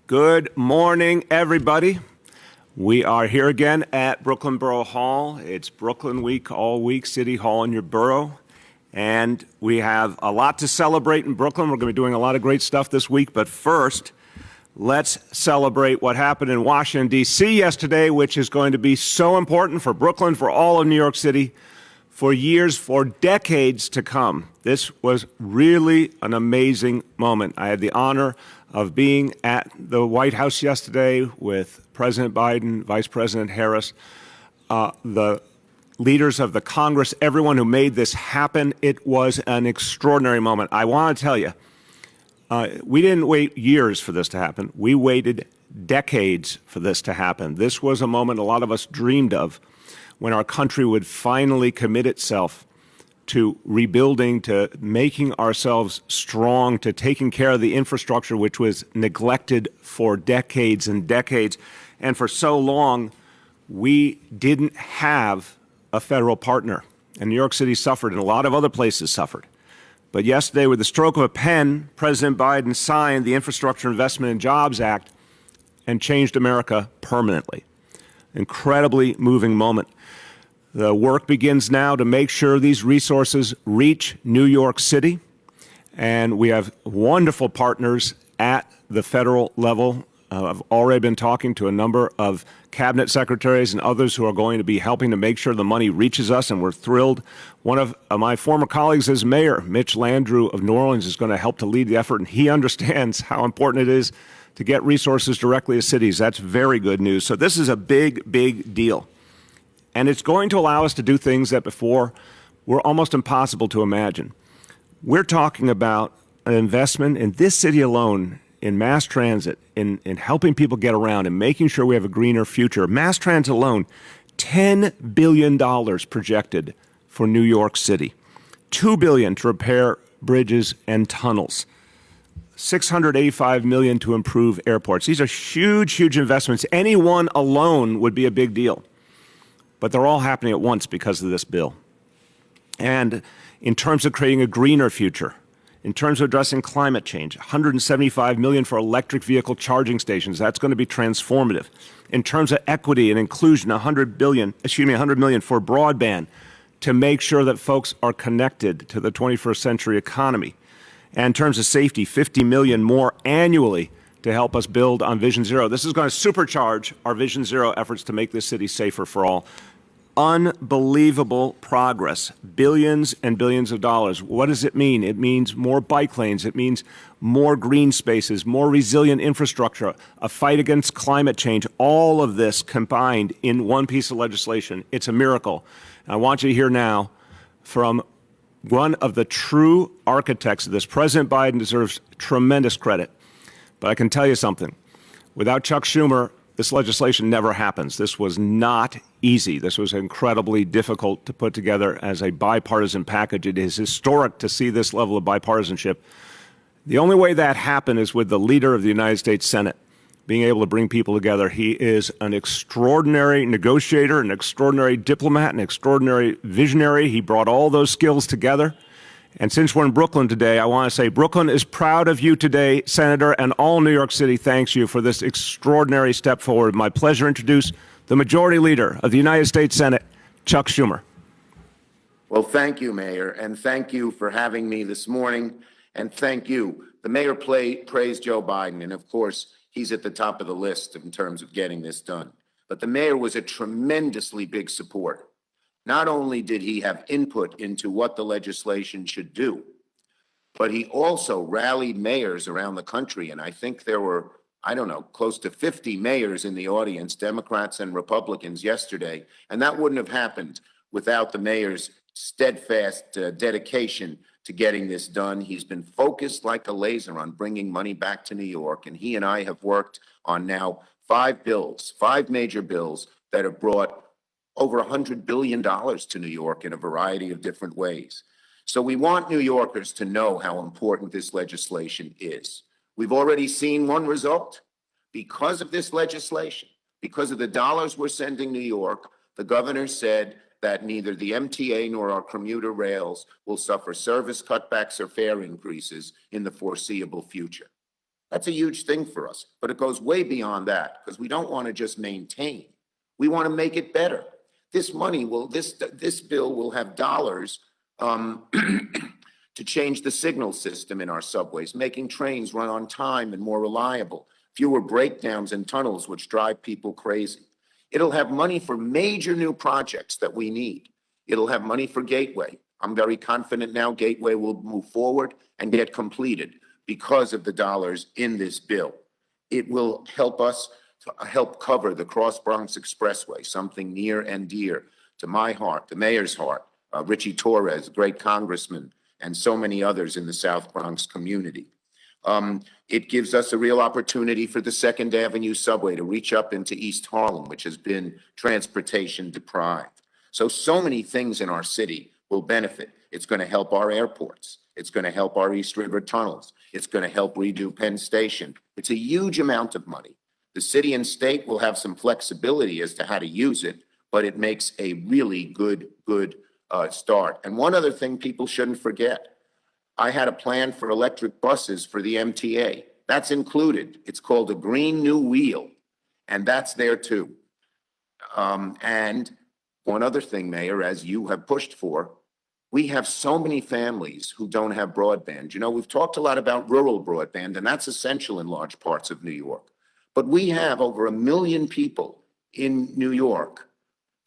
Good morning, everybody. We are here again at Brooklyn Borough Hall. It's Brooklyn Week, all week, City Hall in your borough. And we have a lot to celebrate in Brooklyn. We're going to be doing a lot of great stuff this week. But first, let's celebrate what happened in Washington, D.C. yesterday, which is going to be so important for Brooklyn, for all of New York City, for years, for decades to come. This was really an amazing moment. I had the honor of being at the White House yesterday with President Biden, Vice President Harris, the leaders of the Congress, everyone who made this happen. It was an extraordinary moment. I want to tell you, we didn't wait years for this to happen. We waited decades for this to happen. This was a moment a lot of us dreamed of, when our country would finally commit itself to rebuilding, to making ourselves strong, to taking care of the infrastructure which was neglected for decades and decades. And for so long, we didn't have a federal partner. And New York City suffered, and a lot of other places suffered. But yesterday, with the stroke of a pen, President Biden signed the Infrastructure Investment and Jobs Act and changed America permanently. Incredibly moving moment. The work begins now to make sure these resources reach New York City. And we have wonderful partners at the federal level. I've already been talking to a number of cabinet secretaries and others who are going to be helping to make sure the money reaches us, and we're thrilled. One of my former colleagues as mayor, Mitch Landrieu of New Orleans, is going to help to lead the effort, and he understands how important it is to get resources directly to cities. That's very good news. So this is a big, big deal. And it's going to allow us to do things that before were almost impossible to imagine. We're talking about an investment in this city alone, in mass transit, in helping people get around and making sure we have a greener future. Mass transit alone, $10 billion projected for New York City, $2 billion to repair bridges and tunnels, $685 million to improve airports. These are huge, huge investments. Any one alone would be a big deal. But they're all happening at once because of this bill. And in terms of creating a greener future, in terms of addressing climate change, $175 million for electric vehicle charging stations. That's going to be transformative. In terms of equity and inclusion, $100 million for broadband to make sure that folks are connected to the 21st century economy. And in terms of safety, $50 million more annually to help us build on Vision Zero. This is going to supercharge our Vision Zero efforts to make this city safer for all. Unbelievable progress, billions and billions of dollars. What does it mean? It means more bike lanes. It means more green spaces, more resilient infrastructure, a fight against climate change. All of this combined in one piece of legislation. It's a miracle. And I want you to hear now from one of the true architects of this. President Biden deserves tremendous credit. But I can tell you something. Without Chuck Schumer, this legislation never happens. This was not easy. This was incredibly difficult to put together as a bipartisan package. It is historic to see this level of bipartisanship. The only way that happened is with the leader of the United States Senate being able to bring people together. He is an extraordinary negotiator, an extraordinary diplomat, an extraordinary visionary. He brought all those skills together. And since we're in Brooklyn today, I want to say Brooklyn is proud of you today, Senator, and all New York City thanks you for this extraordinary step forward. My pleasure to introduce the Majority Leader of the United States Senate, Chuck Schumer. Well, thank you, Mayor, and thank you for having me this morning, and thank you. The Mayor praised Joe Biden, and of course, he's at the top of the list in terms of getting this done. But the Mayor was a tremendously big supporter. Not only did he have input into what the legislation should do, but he also rallied mayors around the country. And I think there were, close to 50 mayors in the audience, Democrats and Republicans yesterday. And that wouldn't have happened without the mayor's steadfast dedication to getting this done. He's been focused like a laser on bringing money back to New York. And he and I have worked on now 5 major bills that have brought over $100 billion to New York in a variety of different ways. So we want New Yorkers to know how important this legislation is. We've already seen one result. Because of this legislation, because of the dollars we're sending New York, the governor said that neither the MTA nor our commuter rails will suffer service cutbacks or fare increases in the foreseeable future. That's a huge thing for us, but it goes way beyond that because we don't want to just maintain. We want to make it better. This money will, this bill will have dollars to change the signal system in our subways, making trains run on time and more reliable, fewer breakdowns in tunnels, which drive people crazy. It'll have money for major new projects that we need. It'll have money for Gateway. I'm very confident now Gateway will move forward and get completed because of the dollars in this bill. It will help us to help cover the Cross Bronx Expressway, something near and dear to my heart, the mayor's heart, Richie Torres, great congressman, and so many others in the South Bronx community. It gives us a real opportunity for the Second Avenue subway to reach up into East Harlem, which has been transportation deprived. So many things in our city will benefit. It's going to help our airports. It's going to help our East River tunnels. It's going to help redo Penn Station. It's a huge amount of money. The city and state will have some flexibility as to how to use it, but it makes a really good start. And one other thing people shouldn't forget, I had a plan for electric buses for the MTA. That's included. It's called a Green New Wheel, and that's there too. And one other thing, Mayor, as you have pushed for, we have so many families who don't have broadband. You know, we've talked a lot about rural broadband, and that's essential in large parts of New York. But we have over 1 million people in New York,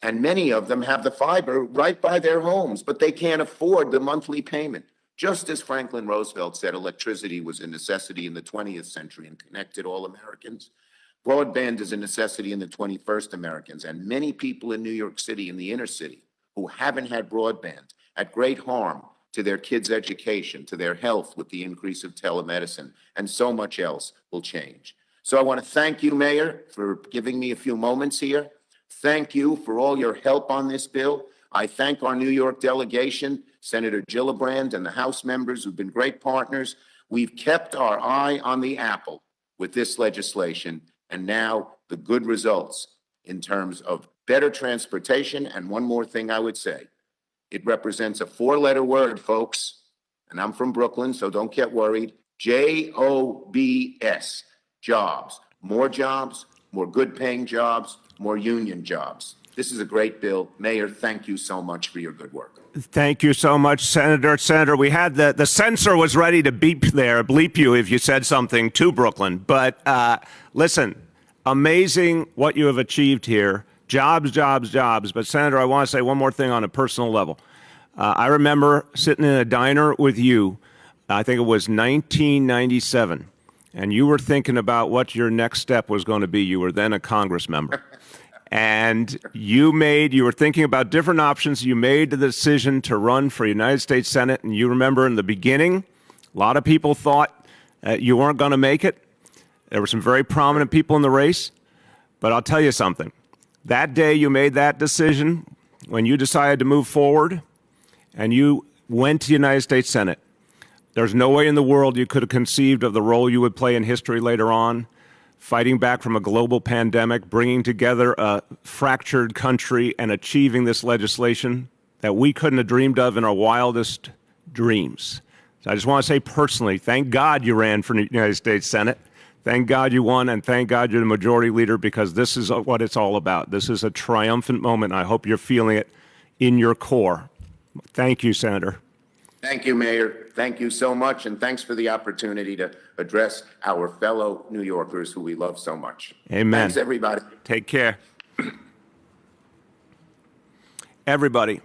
and many of them have the fiber right by their homes, but they can't afford the monthly payment. Just as Franklin Roosevelt said, electricity was a necessity in the 20th century and connected all Americans. Broadband is a necessity in the 21st Americans, and many people in New York City, in the inner city, who haven't had broadband, at great harm to their kids' education, to their health with the increase of telemedicine, and so much else will change. So I want to thank you, Mayor, for giving me a few moments here. Thank you for all your help on this bill. I thank our New York delegation, Senator Gillibrand, and the House members who've been great partners. We've kept our eye on the apple with this legislation, and now the good results in terms of better transportation. And one more thing I would say, it represents a 4-letter word, folks, and I'm from Brooklyn, so don't get worried. JOBS, jobs, more good paying jobs, more union jobs. This is a great bill. Mayor, thank you so much for your good work. Thank you so much, Senator. Senator, we had the censor was ready to bleep you if you said something to Brooklyn. But listen, amazing what you have achieved here. Jobs, jobs, jobs. But Senator, I want to say one more thing on a personal level. I remember sitting in a diner with you, I think it was 1997, and you were thinking about what your next step was going to be. You were then a Congress member. And you were thinking about different options. You made the decision to run for United States Senate. And you remember in the beginning, a lot of people thought you weren't going to make it. There were some very prominent people in the race. But I'll tell you something. That day you made that decision, when you decided to move forward and you went to the United States Senate, there's no way in the world you could have conceived of the role you would play in history later on, fighting back from a global pandemic, bringing together a fractured country and achieving this legislation that we couldn't have dreamed of in our wildest dreams. So I just want to say personally, thank God you ran for the United States Senate. Thank God you won, and thank God you're the majority leader, because this is what it's all about. This is a triumphant moment. I hope you're feeling it in your core. Thank you, Senator. Thank you, Mayor. Thank you so much, and thanks for the opportunity to address our fellow New Yorkers who we love so much. Amen. Thanks, everybody. Take care. Everybody,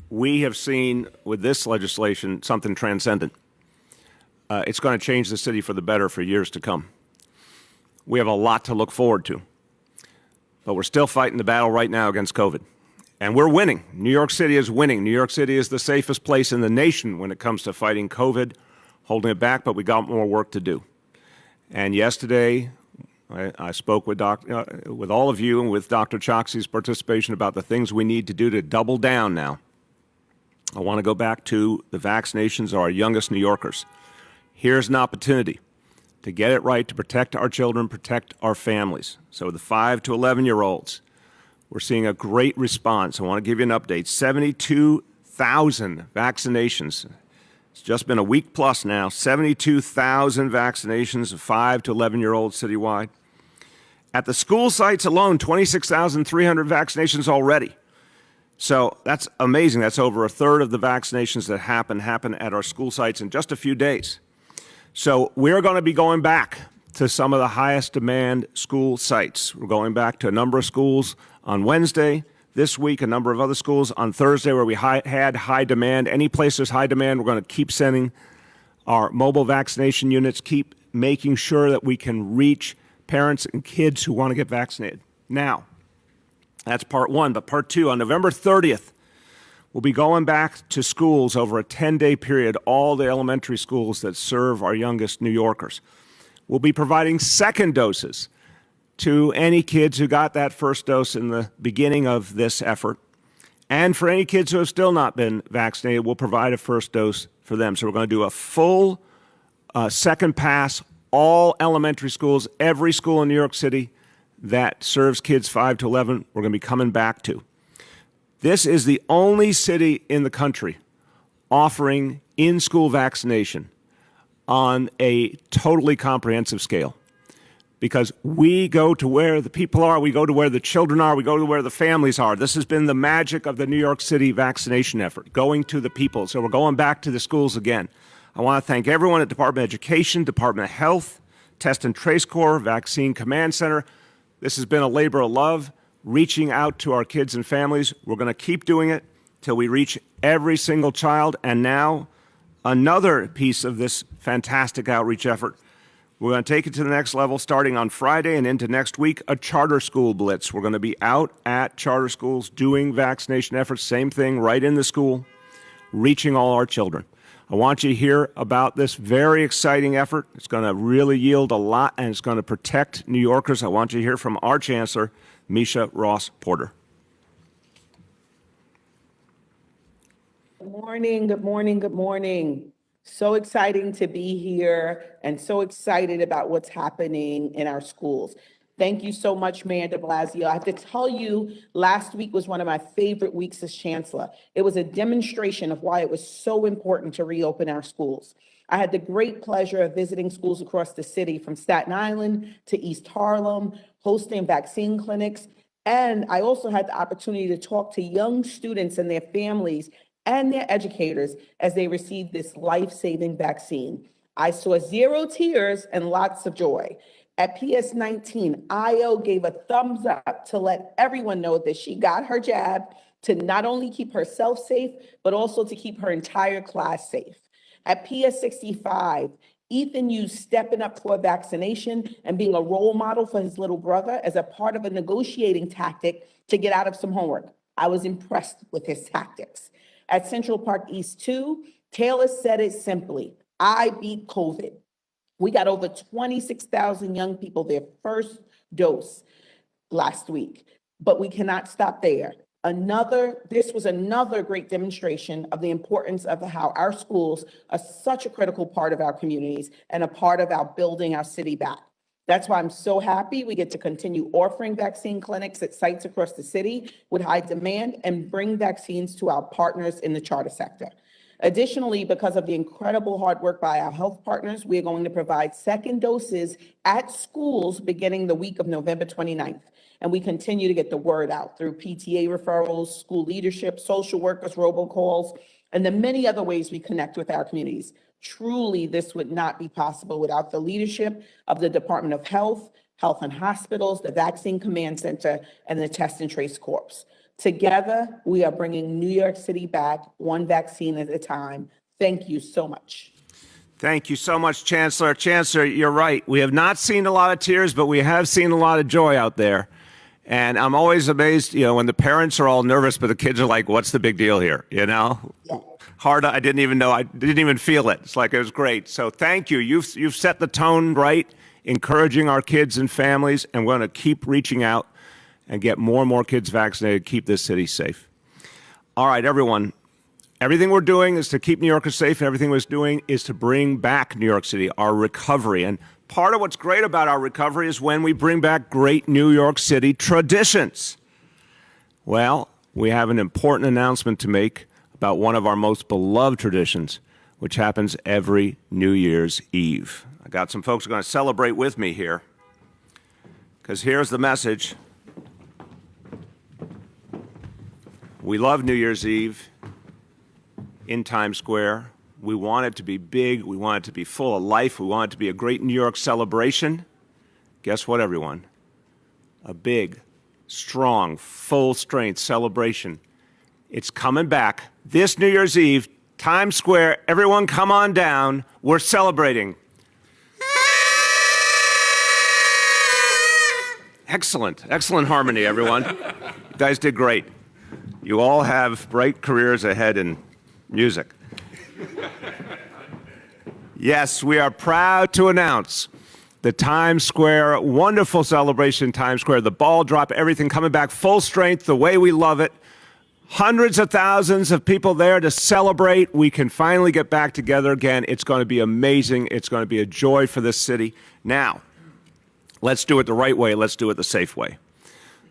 we have seen with this legislation something transcendent. It's going to change the city for the better for years to come. We have a lot to look forward to, but we're still fighting the battle right now against COVID. And we're winning. New York City is winning. New York City is the safest place in the nation when it comes to fighting COVID, holding it back, but we got more work to do. And yesterday, I spoke with all of you and with Dr. Choksi's participation about the things we need to do to double down now. I want to go back to the vaccinations of our youngest New Yorkers. Here's an opportunity to get it right, to protect our children, protect our families. So the 5 to 11-year-olds, we're seeing a great response. I want to give you an update. 72,000 vaccinations It's just been a week plus now, 72,000 vaccinations of 5 to 11-year-olds citywide. At the school sites alone, 26,300 vaccinations already. So that's amazing. That's over a third of the vaccinations that happen at our school sites in just a few days. So we're going to be going back to some of the highest demand school sites. We're going back to a number of schools on Wednesday. This week, a number of other schools on Thursday where we had high demand. Any place there's high demand, we're going to keep sending our mobile vaccination units, keep making sure that we can reach parents and kids who want to get vaccinated. Now, that's part one. But part two, on November 30th, we'll be going back to schools over a 10-day period, all the elementary schools that serve our youngest New Yorkers. We'll be providing second doses to any kids who got that first dose in the beginning of this effort. And for any kids who have still not been vaccinated, we'll provide a first dose for them. So we're going to do a full second pass, all elementary schools, every school in New York City that serves kids 5 to 11, we're going to be coming back to. This is the only city in the country offering in-school vaccination on a totally comprehensive scale. Because we go to where the people are, we go to where the children are, we go to where the families are. This has been the magic of the New York City vaccination effort, going to the people. So we're going back to the schools again. I want to thank everyone at Department of Education, Department of Health, Test and Trace Corps, Vaccine Command Center. This has been a labor of love, reaching out to our kids and families. We're going to keep doing it till we reach every single child. And now, another piece of this fantastic outreach effort. We're going to take it to the next level starting on Friday and into next week, a charter school blitz. We're going to be out at charter schools doing vaccination efforts, same thing, right in the school, reaching all our children. I want you to hear about this very exciting effort. It's going to really yield a lot, and it's going to protect New Yorkers. I want you to hear from our Chancellor, Misha Ross Porter. Good morning, good morning, good morning. So exciting to be here and so excited about what's happening in our schools. Thank you so much, Mayor de Blasio. I have to tell you, last week was one of my favorite weeks as chancellor. It was a demonstration of why it was so important to reopen our schools. I had the great pleasure of visiting schools across the city, from Staten Island to East Harlem, hosting vaccine clinics. And I also had the opportunity to talk to young students and their families and their educators as they received this life-saving vaccine. I saw 0 tears and lots of joy. At PS 19, IO gave a thumbs up to let everyone know that she got her jab to not only keep herself safe, but also to keep her entire class safe. At PS 65, Ethan used stepping up for a vaccination and being a role model for his little brother as a part of a negotiating tactic to get out of some homework. I was impressed with his tactics. At Central Park East 2, Taylor said it simply: I beat COVID. We got over 26,000 young people their first dose last week, but we cannot stop there. This was another great demonstration of the importance of how our schools are such a critical part of our communities and a part of our building our city back. That's why I'm so happy we get to continue offering vaccine clinics at sites across the city with high demand and bring vaccines to our partners in the charter sector. Additionally, because of the incredible hard work by our health partners, we are going to provide second doses at schools beginning the week of November 29th. And we continue to get the word out through PTA referrals, school leadership, social workers, robocalls, and the many other ways we connect with our communities. Truly, this would not be possible without the leadership of the Department of Health, Health and Hospitals, the Vaccine Command Center, and the Test and Trace Corps. Together, we are bringing New York City back, one vaccine at a time. Thank you so much. Thank you so much, Chancellor. Chancellor, you're right. We have not seen a lot of tears, but we have seen a lot of joy out there. And I'm always amazed, when the parents are all nervous, but the kids are like, what's the big deal here? Yeah. Hard, I didn't even feel it. It's like, it was great. So thank you. You've set the tone right, encouraging our kids and families, and we're going to keep reaching out and get more and more kids vaccinated, keep this city safe. All right, everyone. Everything we're doing is to keep New Yorkers safe, and everything we're doing is to bring back New York City, our recovery. And part of what's great about our recovery is when we bring back great New York City traditions. Well, we have an important announcement to make about one of our most beloved traditions. which happens every New Year's Eve. I got some folks who are going to celebrate with me here, because here's the message. We love New Year's Eve in Times Square. We want it to be big. We want it to be full of life. We want it to be a great New York celebration. Guess what, everyone? A big, strong, full-strength celebration. It's coming back this New Year's Eve, Times Square. Everyone come on down. We're celebrating. Excellent. Excellent harmony, everyone. You guys did great. You all have bright careers ahead in music. Yes, we are proud to announce the Times Square, wonderful celebration in Times Square, the ball drop, everything coming back full strength, the way we love it. Hundreds of thousands of people there to celebrate. We can finally get back together again. It's going to be amazing. It's going to be a joy for this city. Now, let's do it the right way. Let's do it the safe way.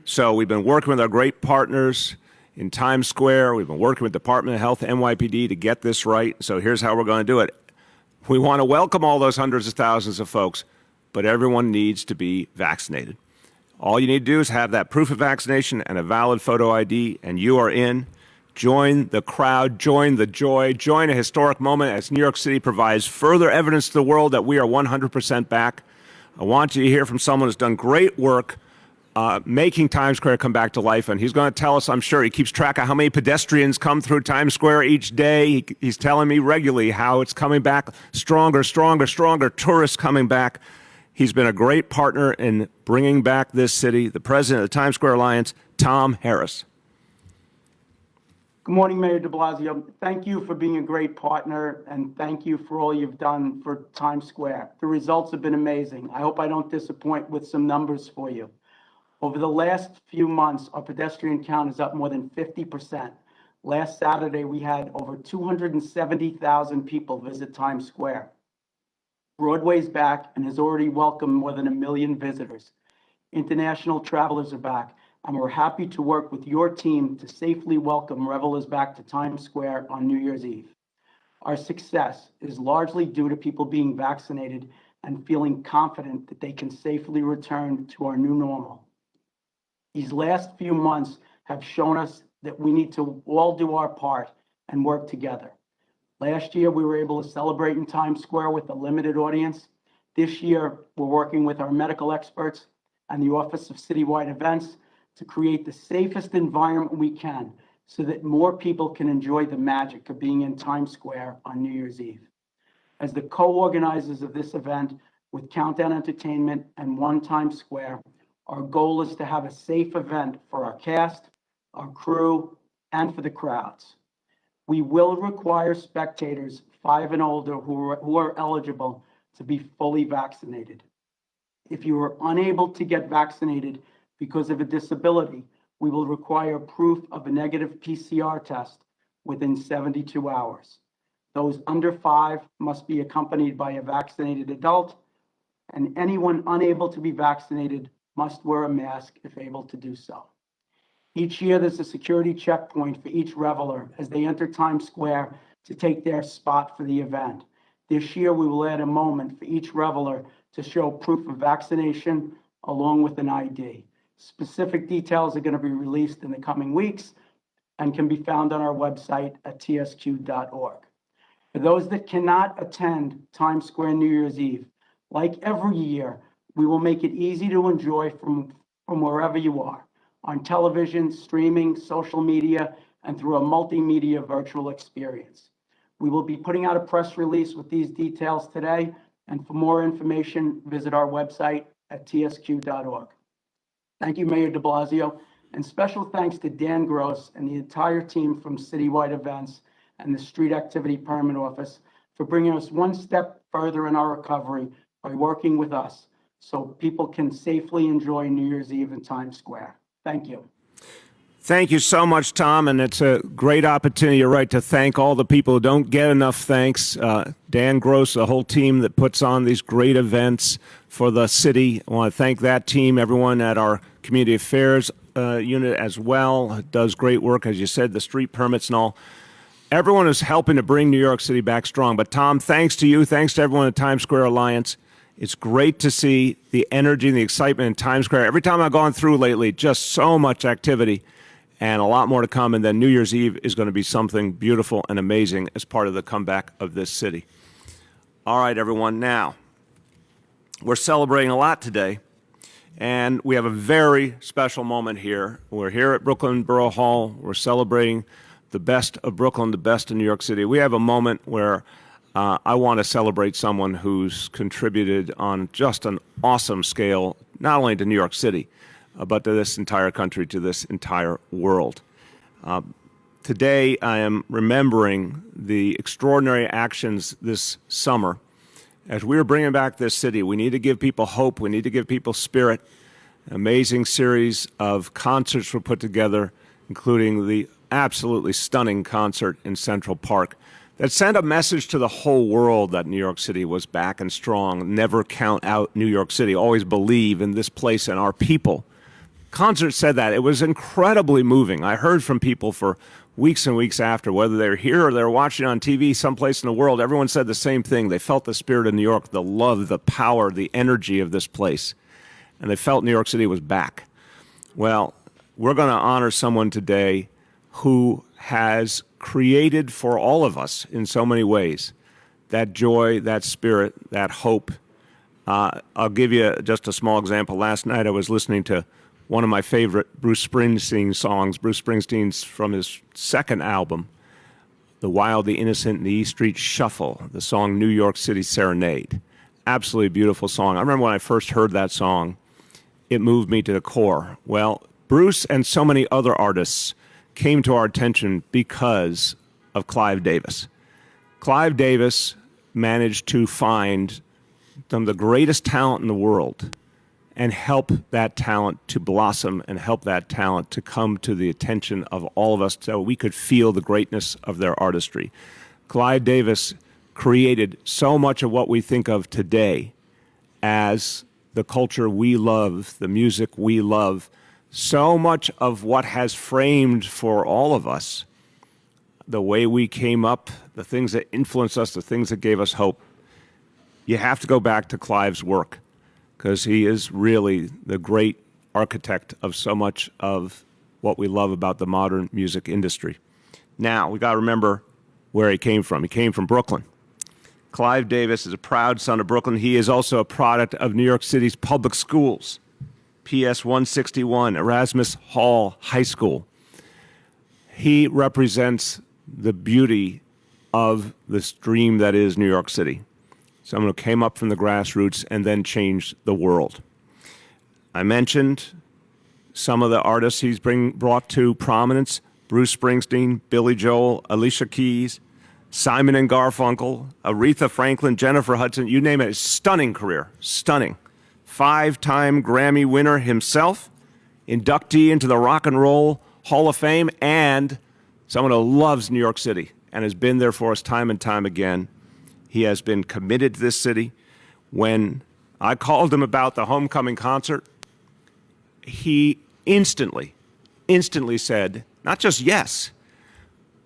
So we've been working with our great partners in Times Square. We've been working with Department of Health, NYPD, to get this right. So here's how we're going to do it. We want to welcome all those hundreds of thousands of folks, but everyone needs to be vaccinated. All you need to do is have that proof of vaccination and a valid photo ID, and you are in. Join the crowd, join the joy, join a historic moment as New York City provides further evidence to the world that we are 100% back. I want you to hear from someone who's done great work making Times Square come back to life, and he's going to tell us, I'm sure, he keeps track of how many pedestrians come through Times Square each day. He's telling me regularly how it's coming back stronger, stronger, stronger, tourists coming back. He's been a great partner in bringing back this city, the president of the Times Square Alliance, Tom Harris. Good morning, Mayor de Blasio. Thank you for being a great partner, and thank you for all you've done for Times Square. The results have been amazing. I hope I don't disappoint with some numbers for you. Over the last few months, our pedestrian count is up more than 50%. Last Saturday, we had over 270,000 people visit Times Square. Broadway's back and has already welcomed more than 1 million visitors. International travelers are back, and we're happy to work with your team to safely welcome revelers back to Times Square on New Year's Eve. Our success is largely due to people being vaccinated and feeling confident that they can safely return to our new normal. These last few months have shown us that we need to all do our part and work together. Last year, we were able to celebrate in Times Square with a limited audience. This year, we're working with our medical experts and the Office of Citywide Events to create the safest environment we can so that more people can enjoy the magic of being in Times Square on New Year's Eve. As the co-organizers of this event with Countdown Entertainment and One Times Square, our goal is to have a safe event for our cast, our crew, and for the crowds. We will require spectators 5 and older who are eligible to be fully vaccinated. If you are unable to get vaccinated because of a disability, we will require proof of a negative PCR test within 72 hours. Those under 5 must be accompanied by a vaccinated adult, and anyone unable to be vaccinated must wear a mask if able to do so. Each year, there's a security checkpoint for each reveler as they enter Times Square to take their spot for the event. This year, we will add a moment for each reveler to show proof of vaccination along with an ID. Specific details are going to be released in the coming weeks and can be found on our website at tsq.org. For those that cannot attend Times Square New Year's Eve, like every year, we will make it easy to enjoy from wherever you are, on television, streaming, social media, and through a multimedia virtual experience. We will be putting out a press release with these details today, and for more information, visit our website at tsq.org. Thank you, Mayor de Blasio, and special thanks to Dan Gross and the entire team from Citywide Events and the Street Activity Permit Office for bringing us one step further in our recovery by working with us so people can safely enjoy New Year's Eve in Times Square. Thank you. Thank you so much, Tom, and it's a great opportunity, you're right, to thank all the people who don't get enough thanks. Dan Gross, the whole team that puts on these great events for the city. I want to thank that team, everyone at our Community Affairs unit as well. It does great work, as you said, the street permits and all. everyone is helping to bring New York City back strong. But Tom, thanks to you, thanks to everyone at Times Square Alliance. It's great to see the energy and the excitement in Times Square. Every time I've gone through lately, just so much activity and a lot more to come. And then New Year's Eve is going to be something beautiful and amazing as part of the comeback of this city. All right, everyone. Now, we're celebrating a lot today, and we have a very special moment here. We're here at Brooklyn Borough Hall. We're celebrating the best of Brooklyn, the best of New York City. We have a moment where I want to celebrate someone who's contributed on just an awesome scale, not only to New York City, but to this entire country, to this entire world. Today, I am remembering the extraordinary actions this summer. As we were bringing back this city, we need to give people hope. We need to give people spirit. An amazing series of concerts were put together, including the absolutely stunning concert in Central Park that sent a message to the whole world that New York City was back and strong. Never count out New York City. Always believe in this place and our people. Concert said that. It was incredibly moving. I heard from people for weeks and weeks after, whether they were here or they were watching on TV someplace in the world. Everyone said the same thing. They felt the spirit of New York, the love, the power, the energy of this place. And they felt New York City was back. Well, we're going to honor someone today who has created for all of us in so many ways that joy, that spirit, that hope. I'll give you just a small example. Last night I was listening to one of my favorite Bruce Springsteen songs. Bruce Springsteen's from his second album, The Wild, the Innocent, and the E Street Shuffle, the song New York City Serenade. Absolutely beautiful song. I remember when I first heard that song, it moved me to the core. Well, Bruce and so many other artists came to our attention because of Clive Davis. Clive Davis managed to find some of the greatest talent in the world and help that talent to blossom and help that talent to come to the attention of all of us so we could feel the greatness of their artistry. Clive Davis created so much of what we think of today as the culture we love, the music we love. So much of what has framed for all of us the way we came up, the things that influenced us, the things that gave us hope. You have to go back to Clive's work because he is really the great architect of so much of what we love about the modern music industry. Now, we got to remember where he came from. He came from Brooklyn. Clive Davis is a proud son of Brooklyn. He is also a product of New York City's public schools. PS 161, Erasmus Hall High School. He represents the beauty of this dream that is New York City. Someone who came up from the grassroots and then changed the world. I mentioned some of the artists he's brought to prominence: Bruce Springsteen, Billy Joel, Alicia Keys, Simon and Garfunkel, Aretha Franklin, Jennifer Hudson, you name it. Stunning career, stunning. 5-time Grammy winner himself, inductee into the Rock and Roll Hall of Fame, and someone who loves New York City and has been there for us time and time again. He has been committed to this city. When I called him about the homecoming concert, he instantly said, not just yes,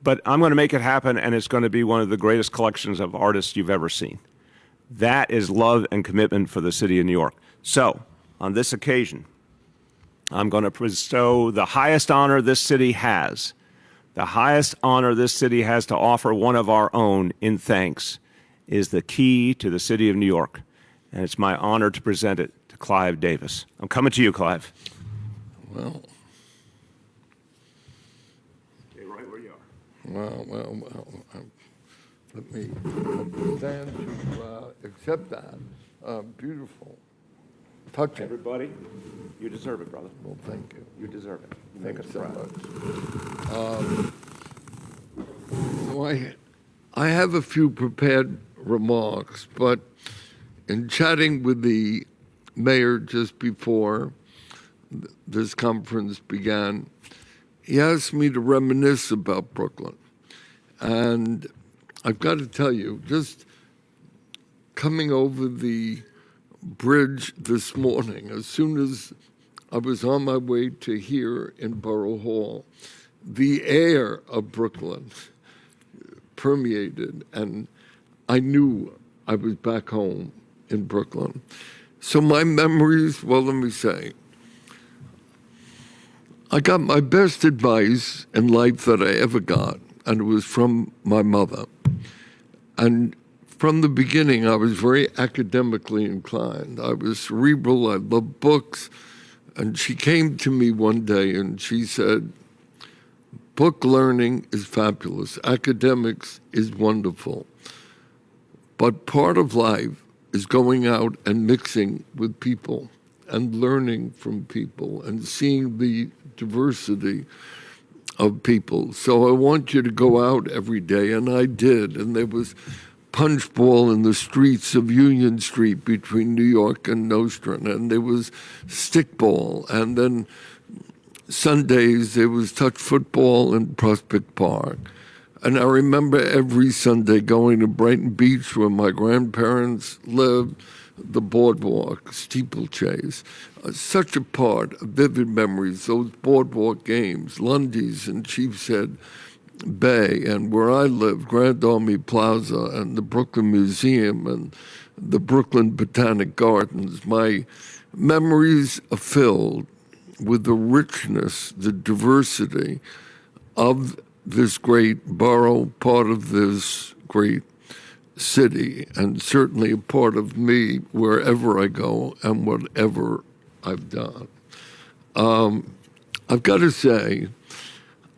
but I'm going to make it happen, and it's going to be one of the greatest collections of artists you've ever seen. That is love and commitment for the city of New York. So, on this occasion, I'm going to bestow the highest honor this city has. The highest honor this city has to offer one of our own in thanks is the key to the city of New York. And it's my honor to present it to Clive Davis. I'm coming to you, Clive. Well, Stay right where you are. well. Let me stand to accept that. Beautiful. Touching. Everybody, you deserve it, brother. Well, thank you. You deserve it. You make us Thanks so proud. much. So I have a few prepared remarks, but in chatting with the mayor just before this conference began, he asked me to reminisce about Brooklyn. And I've got to tell you, just coming over the bridge this morning, as soon as I was on my way to here in Borough Hall, the air of Brooklyn permeated, and I knew I was back home in Brooklyn. So my memories, well, let me say, I got my best advice in life that I ever got, and it was from my mother. And from the beginning, I was very academically inclined. I was cerebral, I loved books. And she came to me one day and she said, book learning is fabulous. Academics is wonderful. But part of life is going out and mixing with people and learning from people and seeing the diversity of people. So I want you to go out every day, and I did. And there was punchball in the streets of Union Street between New York and Nostrand, and there was stickball, and then Sundays there was touch football in Prospect Park. And I remember every Sunday going to Brighton Beach where my grandparents lived, the boardwalk, steeplechase. Such a part of vivid memories, those boardwalk games, Lundy's and Sheepshead Bay, and where I lived, Grand Army Plaza and the Brooklyn Museum and the Brooklyn Botanic Gardens. My memories are filled with the richness, the diversity of this great borough, part of this great city, and certainly a part of me wherever I go and whatever I've done. I've got to say,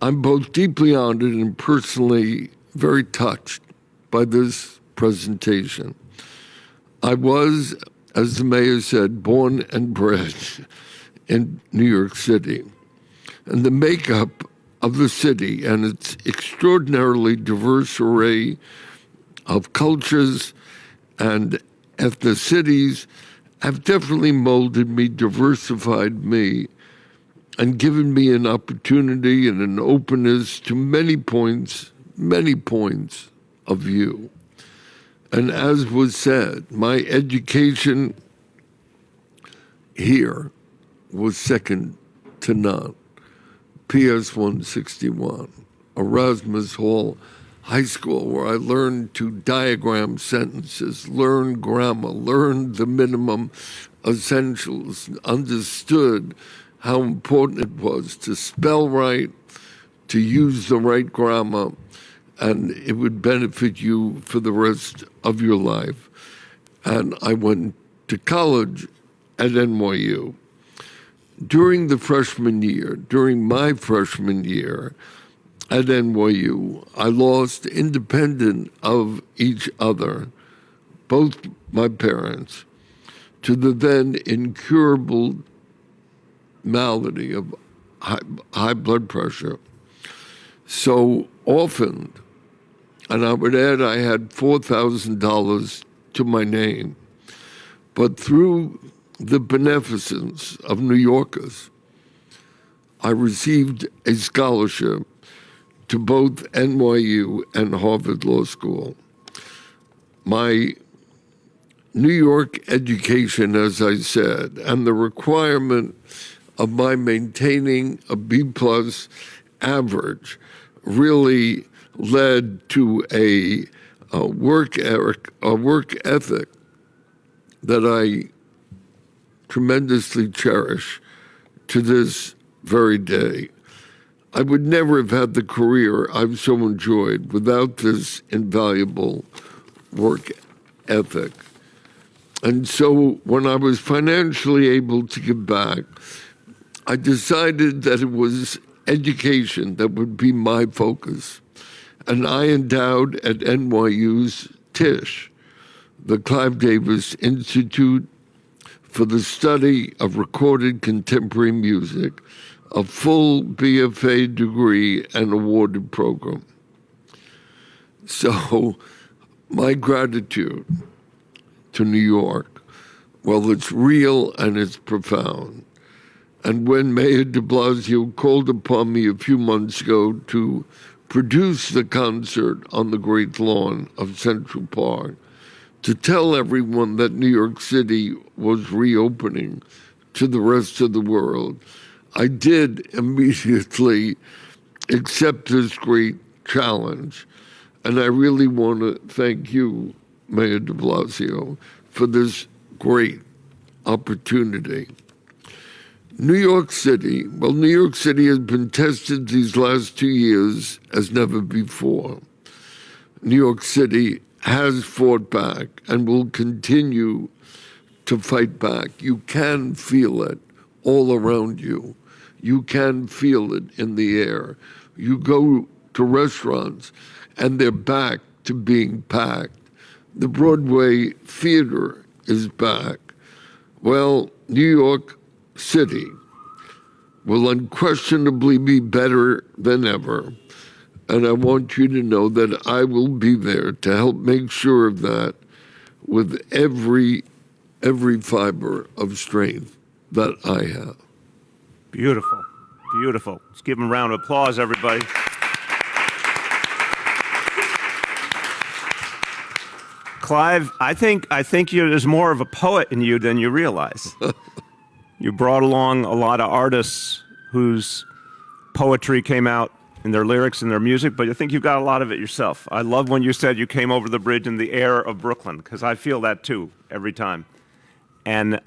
I'm both deeply honored and personally very touched by this presentation. I was, as the mayor said, born and bred in New York City. And the makeup of the city and its extraordinarily diverse array of cultures and ethnicities have definitely molded me, diversified me, and given me an opportunity and an openness to many points of view. And as was said, my education here was second to none. PS 161, Erasmus Hall High School, where I learned to diagram sentences, learn grammar, learned the minimum essentials, understood how important it was to spell right, to use the right grammar, and it would benefit you for the rest of your life. And I went to college at NYU. During my freshman year at NYU, I lost, independent of each other, both my parents, to the then incurable malady of high blood pressure. So often, and I would add I had $4,000 to my name, but through the beneficence of New Yorkers, I received a scholarship to both NYU and Harvard Law School. My New York education, as I said, and the requirement of my maintaining a B+ average really led to a work ethic that I tremendously cherish to this very day. I would never have had the career I've so enjoyed without this invaluable work ethic. And so when I was financially able to give back, I decided that it was education that would be my focus. And I endowed at NYU's TISH, the Clive Davis Institute for the Study of Recorded Contemporary Music, a full BFA degree and awarded program. So my gratitude to New York, well, it's real and it's profound. And when Mayor de Blasio called upon me a few months ago to produce the concert on the Great Lawn of Central Park, to tell everyone that New York City was reopening to the rest of the world, I did immediately accept this great challenge. And I really want to thank you, Mayor de Blasio, for this great opportunity. New York City has been tested these last 2 years as never before. New York City has fought back and will continue to fight back. You can feel it all around you. You can feel it in the air. You go to restaurants and they're back to being packed. The Broadway theater is back. Well, New York City will unquestionably be better than ever. And I want you to know that I will be there to help make sure of that with every fiber of strength that I have. Beautiful, beautiful. Let's give him a round of applause, everybody. Clive, I think there's more of a poet in you than you realize. You brought along a lot of artists whose poetry came out in their lyrics and their music, but I think you've got a lot of it yourself. I love when you said you came over the bridge in the air of Brooklyn, because I feel that too every time. And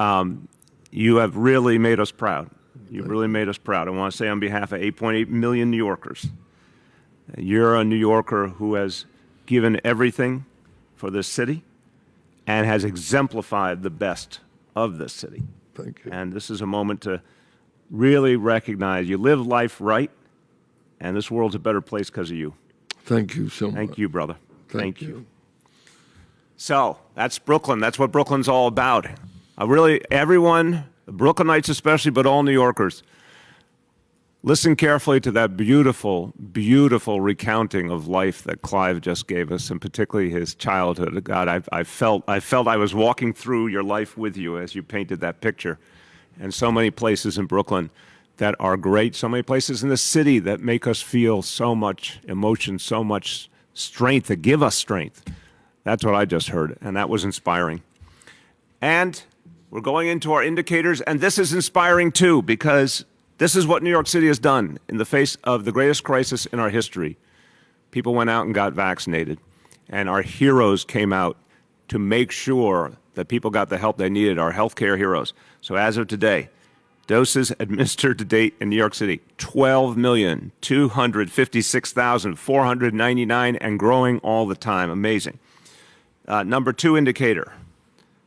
you have really made us proud. You've really made us proud. I want to say on behalf of 8.8 million New Yorkers, you're a New Yorker who has given everything for this city and has exemplified the best of this city. Thank you. And this is a moment to really recognize you live life right, and this world's a better place because of you. Thank you so much. Thank you, brother. Thank you. So that's Brooklyn. That's what Brooklyn's all about. Everyone, the Brooklynites especially, but all New Yorkers, listen carefully to that beautiful, beautiful recounting of life that Clive just gave us, and particularly his childhood. God, I felt I was walking through your life with you as you painted that picture. And so many places in Brooklyn that are great, so many places in the city that make us feel so much emotion, so much strength, that give us strength. That's what I just heard, and that was inspiring. And we're going into our indicators, and this is inspiring too, because this is what New York City has done in the face of the greatest crisis in our history. People went out and got vaccinated, and our heroes came out to make sure that people got the help they needed, our healthcare heroes. So as of today, doses administered to date in New York City, 12,256,499, and growing all the time. Amazing. Number 2 indicator,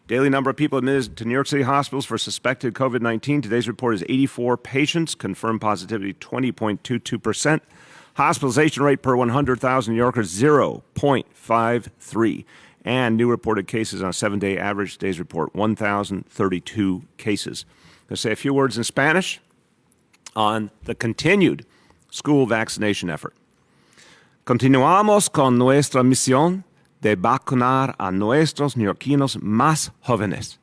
daily number of people admitted to New York City hospitals for suspected COVID-19. Today's report is 84 patients, confirmed positivity 20.22%. Hospitalization rate per 100,000 New Yorkers, 0.53. And new reported cases on a 7-day average, today's report, 1,032 cases. Let's say a few words in Spanish on the continued school vaccination effort. Continuamos con nuestra misión de vacunar a nuestros neoyorquinos más jóvenes.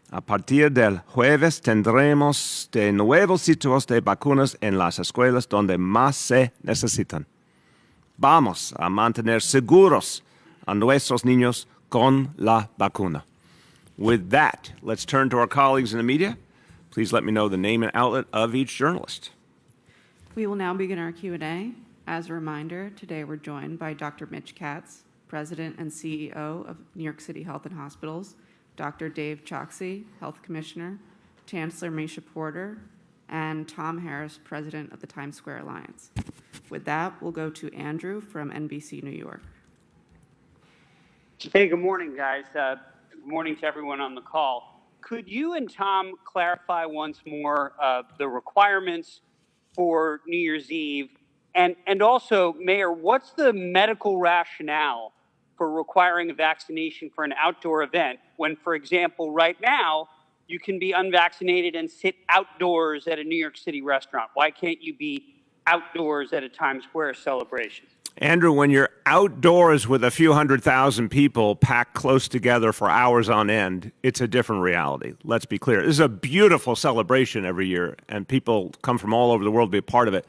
A partir del jueves tendremos de nuevos sitios de vacunas en las escuelas donde más se necesitan. Vamos a mantener seguros a nuestros niños con la vacuna. With that, let's turn to our colleagues in the media. Please let me know the name and outlet of each journalist. We will now begin our Q&A. As a reminder, today we're joined by Dr. Mitch Katz, President and CEO of New York City Health and Hospitals, Dr. Dave Choksi, Health Commissioner, Chancellor Misha Porter, and Tom Harris, President of the Times Square Alliance. With that, we'll go to Andrew from NBC New York. Hey, good morning, guys. Good morning to everyone on the call. Could you and Tom clarify once more the requirements for New Year's Eve? And also, Mayor, what's the medical rationale for requiring a vaccination for an outdoor event when, for example, right now, you can be unvaccinated and sit outdoors at a New York City restaurant? Why can't you be outdoors at a Times Square celebration? Andrew, when you're outdoors with a few 100,000 people packed close together for hours on end, it's a different reality. Let's be clear. This is a beautiful celebration every year, and people come from all over the world to be a part of it.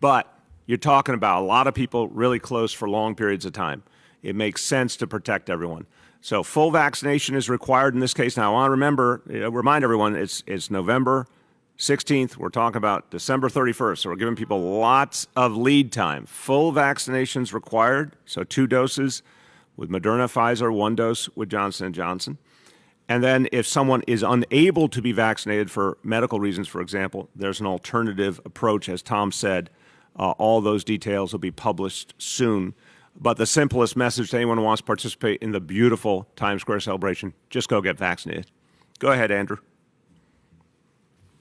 But you're talking about a lot of people really close for long periods of time. It makes sense to protect everyone. So full vaccination is required in this case. Now, I want to remind everyone, it's November 16th, we're talking about December 31st. So we're giving people lots of lead time. Full vaccinations required, so 2 doses with Moderna, Pfizer, 1 dose with Johnson & Johnson. And then if someone is unable to be vaccinated for medical reasons, for example, there's an alternative approach. As Tom said, all those details will be published soon. But the simplest message to anyone who wants to participate in the beautiful Times Square celebration, just go get vaccinated. Go ahead, Andrew.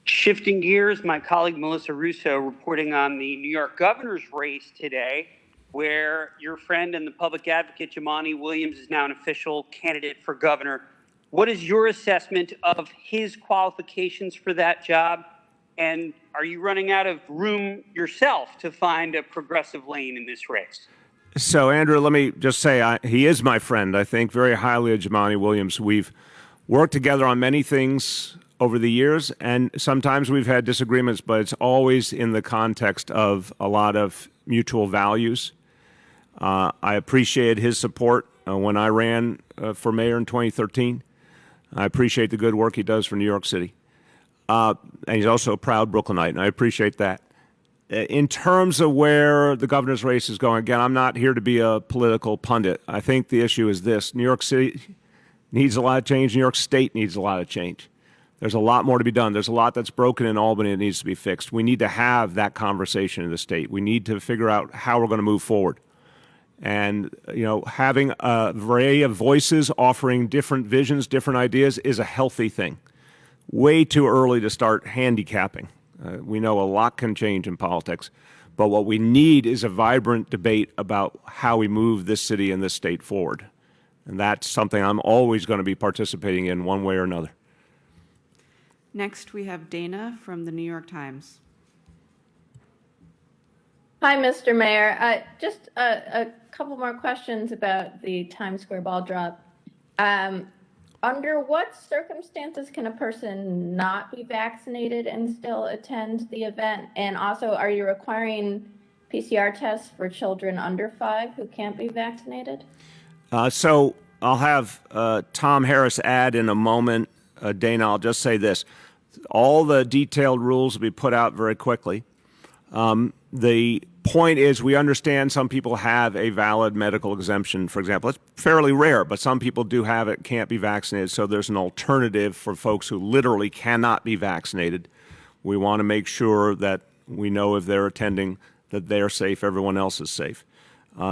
Shifting gears, my colleague Melissa Russo reporting on the New York governor's race today, where your friend and the public advocate Jumaane Williams is now an official candidate for governor. What is your assessment of his qualifications for that job? And are you running out of room yourself to find a progressive lane in this race? So, Andrew, let me just say he is my friend. I think very highly of Jumaane Williams. We've worked together on many things over the years, and sometimes we've had disagreements, but it's always in the context of a lot of mutual values. I appreciated his support when I ran for mayor in 2013. I appreciate the good work he does for New York City. And he's also a proud Brooklynite, and I appreciate that. In terms of where the governor's race is going, again, I'm not here to be a political pundit. I think the issue is this. New York City needs a lot of change. New York State needs a lot of change. There's a lot more to be done. There's a lot that's broken in Albany that needs to be fixed. We need to have that conversation in the state. We need to figure out how we're going to move forward. And, having a array of voices offering different visions, different ideas is a healthy thing. Way too early to start handicapping. We know a lot can change in politics, but what we need is a vibrant debate about how we move this city and this state forward. And that's something I'm always going to be participating in one way or another. Next, we have Dana from the New York Times. Hi, Mr. Mayor. Just a couple more questions about the Times Square ball drop. Under what circumstances can a person not be vaccinated and still attend the event? And also, are you requiring PCR tests for children under 5 who can't be vaccinated? So I'll have Tom Harris add in a moment. Dana, I'll just say this. All the detailed rules will be put out very quickly. The point is we understand some people have a valid medical exemption, for example. It's fairly rare, but some people do have it, can't be vaccinated. So there's an alternative for folks who literally cannot be vaccinated. We want to make sure that we know if they're attending that they're safe, everyone else is safe.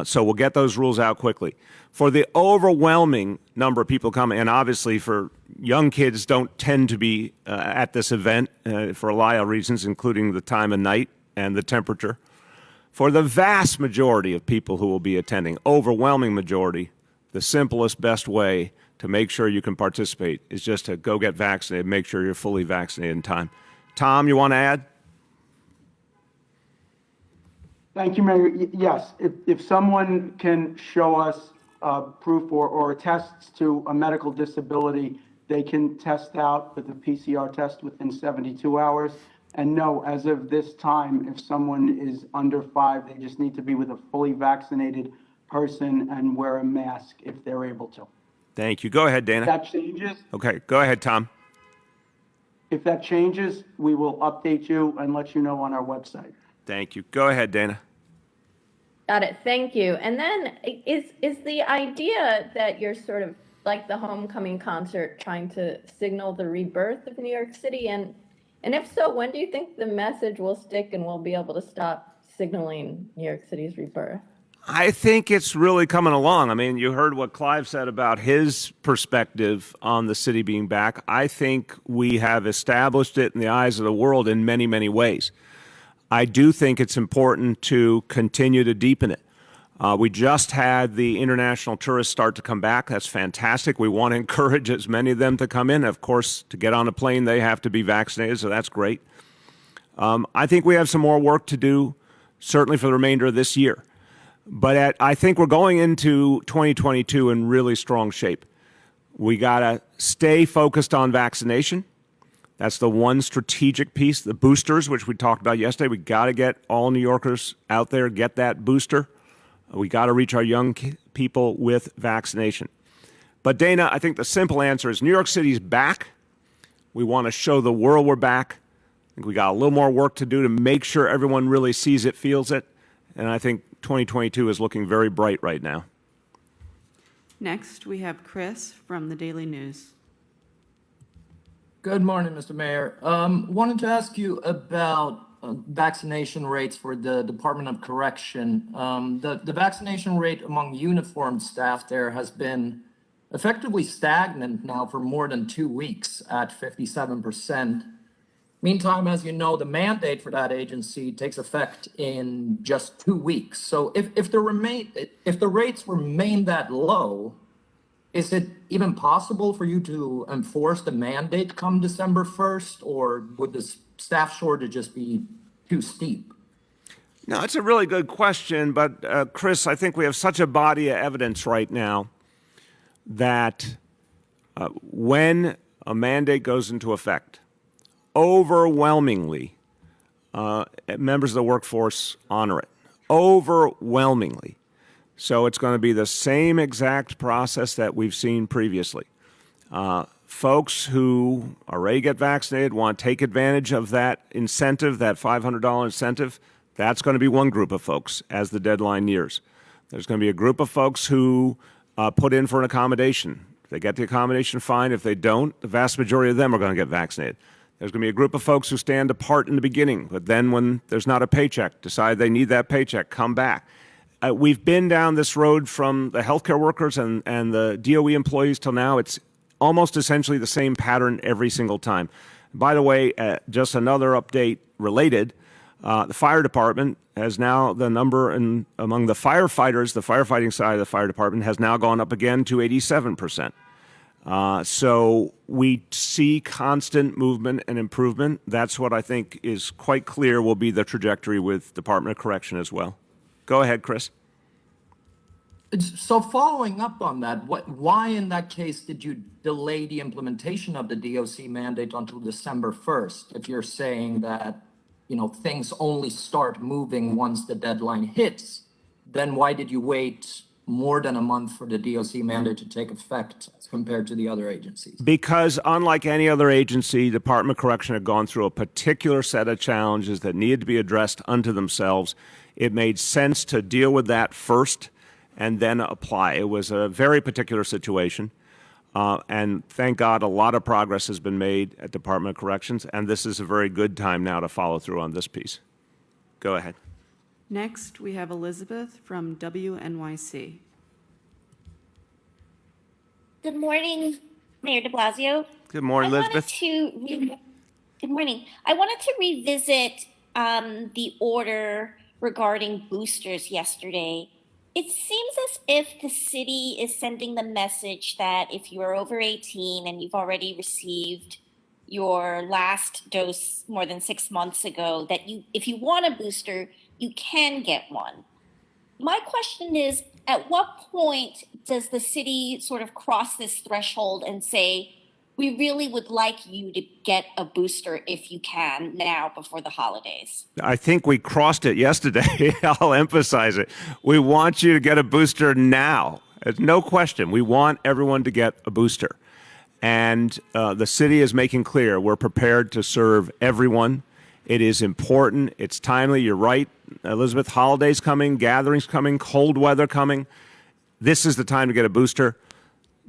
So we'll get those rules out quickly. For the overwhelming number of people coming, and obviously for young kids don't tend to be at this event for a lot of reasons, including the time of night and the temperature. For the vast majority of people who will be attending, overwhelming majority, the simplest, best way to make sure you can participate is just to go get vaccinated, make sure you're fully vaccinated in time. Tom, you want to add? Thank you, Mayor. Yes, if someone can show us proof or attests to a medical disability, they can test out with a PCR test within 72 hours. And no, as of this time, if someone is under 5, they just need to be with a fully vaccinated person and wear a mask if they're able to. Thank you. Go ahead, Dana. If that changes, Okay, go ahead, Tom. if that changes, we will update you and let you know on our website. Thank you. Go ahead, Dana. Got it. Thank you. And then is the idea that you're sort of like the homecoming concert trying to signal the rebirth of New York City? And if so, when do you think the message will stick and we'll be able to stop signaling New York City's rebirth? I think it's really coming along. I mean, you heard what Clive said about his perspective on the city being back. I think we have established it in the eyes of the world in many, many ways. I do think it's important to continue to deepen it. We just had the international tourists start to come back. That's fantastic. We want to encourage as many of them to come in. Of course, to get on a plane, they have to be vaccinated, so that's great. I think we have some more work to do, certainly for the remainder of this year. But I think we're going into 2022 in really strong shape. We got to stay focused on vaccination. That's the one strategic piece. The boosters, which we talked about yesterday, we got to get all New Yorkers out there, get that booster. We got to reach our young people with vaccination. But Dana, I think the simple answer is New York City's back. We want to show the world we're back. I think we got a little more work to do to make sure everyone really sees it, feels it, and I think 2022 is looking very bright right now. Next, we have Chris from the Daily News. Good morning, Mr. Mayor. Wanted to ask you about vaccination rates for the Department of Correction. The vaccination rate among uniformed staff there has been effectively stagnant now for more than 2 weeks at 57%. Meantime, as you know, the mandate for that agency takes effect in just 2 weeks. So if the rates remain that low, is it even possible for you to enforce the mandate come December 1st, or would the staff shortage just be too steep? No, it's a really good question, but Chris, I think we have such a body of evidence right now that when a mandate goes into effect, overwhelmingly, members of the workforce honor it. Overwhelmingly. So it's going to be the same exact process that we've seen previously. Folks who are ready to get vaccinated want to take advantage of that incentive, that $500 incentive. That's going to be one group of folks as the deadline nears. There's going to be a group of folks who put in for an accommodation. If they get the accommodation, fine. If they don't, the vast majority of them are going to get vaccinated. There's going to be a group of folks who stand apart in the beginning, but then when there's not a paycheck, decide they need that paycheck, come back. We've been down this road from the healthcare workers and the DOE employees till now. It's almost essentially the same pattern every single time. By the way, just another update related, the fire department has now the number among the firefighters, the firefighting side of the fire department has now gone up again to 87%. So we see constant movement and improvement. That's what I think is quite clear will be the trajectory with Department of Correction as well. Go ahead, Chris. So following up on that, why in that case did you delay the implementation of the DOC mandate until December 1st? If you're saying that, things only start moving once the deadline hits, then why did you wait more than a month for the DOC mandate to take effect as compared to the other agencies? Because unlike any other agency, Department of Correction had gone through a particular set of challenges that needed to be addressed unto themselves. It made sense to deal with that first and then apply. It was a very particular situation. And thank God a lot of progress has been made at Department of Corrections, and this is a very good time now to follow through on this piece. Go ahead. Next, we have Elizabeth from WNYC. Good morning, Mayor de Blasio. Good morning, Elizabeth. Good morning. I wanted to revisit the order regarding boosters yesterday. It seems as if the city is sending the message that if you are over 18 and you've already received your last dose more than 6 months ago, that if you want a booster, you can get one. My question is, at what point does the city sort of cross this threshold and say, we really would like you to get a booster if you can now before the holidays? I think we crossed it yesterday. I'll emphasize it. We want you to get a booster now. There's no question. We want everyone to get a booster. And the city is making clear we're prepared to serve everyone. It is important. It's timely. You're right, Elizabeth. Holidays coming, gatherings coming, cold weather coming. This is the time to get a booster.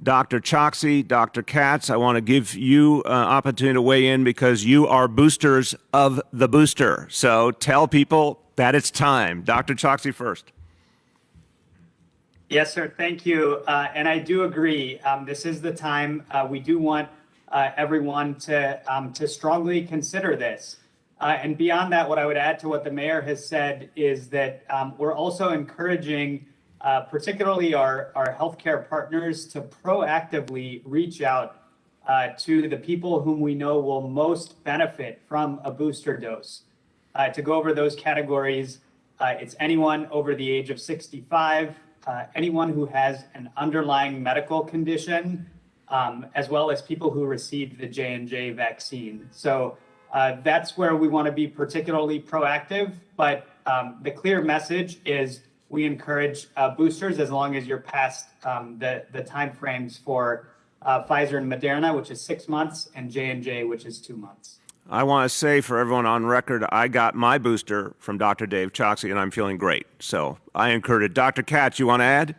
Dr. Choksi, Dr. Katz, I want to give you an opportunity to weigh in because you are boosters of the booster. So tell people that it's time. Dr. Choksi first. Yes, sir. Thank you. And I do agree. This is the time. We do want everyone to strongly consider this. And beyond that, what I would add to what the mayor has said is that we're also encouraging particularly our healthcare partners to proactively reach out to the people whom we know will most benefit from a booster dose. To go over those categories, it's anyone over the age of 65, anyone who has an underlying medical condition, as well as people who received the J&J vaccine. So that's where we want to be particularly proactive, but the clear message is we encourage boosters as long as you're past the timeframes for Pfizer and Moderna, which is 6 months, and J&J, which is 2 months. I want to say for everyone on record, I got my booster from Dr. Dave Choksi, and I'm feeling great. So I encourage it. Dr. Katz, you want to add?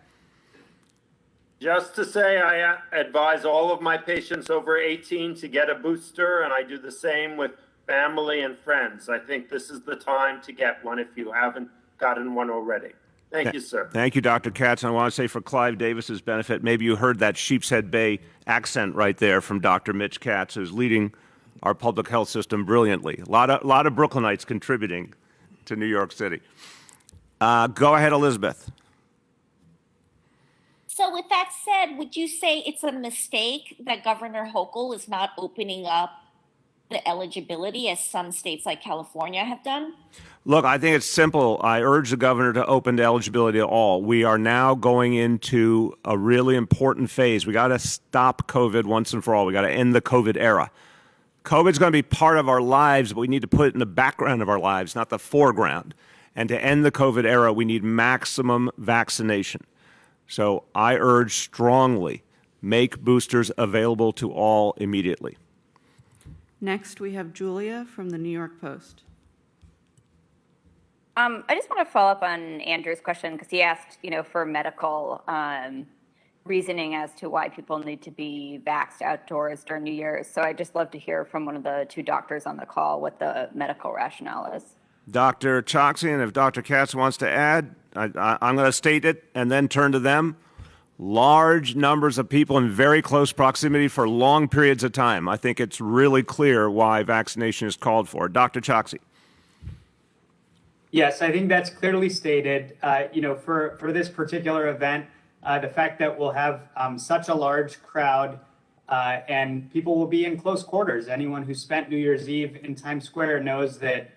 Just to say, I advise all of my patients over 18 to get a booster, and I do the same with family and friends. I think this is the time to get one if you haven't gotten one already. Thank you, sir. Thank you, Dr. Katz. And I want to say for Clive Davis's benefit, maybe you heard that Sheepshead Bay accent right there from Dr. Mitch Katz, who's leading our public health system brilliantly. A lot of Brooklynites contributing to New York City. Go ahead, Elizabeth. So with that said, would you say it's a mistake that Governor Hochul is not opening up the eligibility as some states like California have done? Look, I think it's simple. I urge the governor to open the eligibility to all. We are now going into a really important phase. We got to stop COVID once and for all. We got to end the COVID era. COVID's going to be part of our lives, but we need to put it in the background of our lives, not the foreground. And to end the COVID era, we need maximum vaccination. So I urge strongly, make boosters available to all immediately. Next, we have Julia from the New York Post. I just want to follow up on Andrew's question because he asked, for medical reasoning as to why people need to be vaxxed outdoors during New Year's. So I'd just love to hear from one of the two doctors on the call what the medical rationale is. Dr. Choksi, and if Dr. Katz wants to add, I'm going to state it and then turn to them. Large numbers of people in very close proximity for long periods of time. I think it's really clear why vaccination is called for. Dr. Choksi. Yes, I think that's clearly stated. For this particular event, the fact that we'll have such a large crowd and people will be in close quarters. Anyone who spent New Year's Eve in Times Square knows that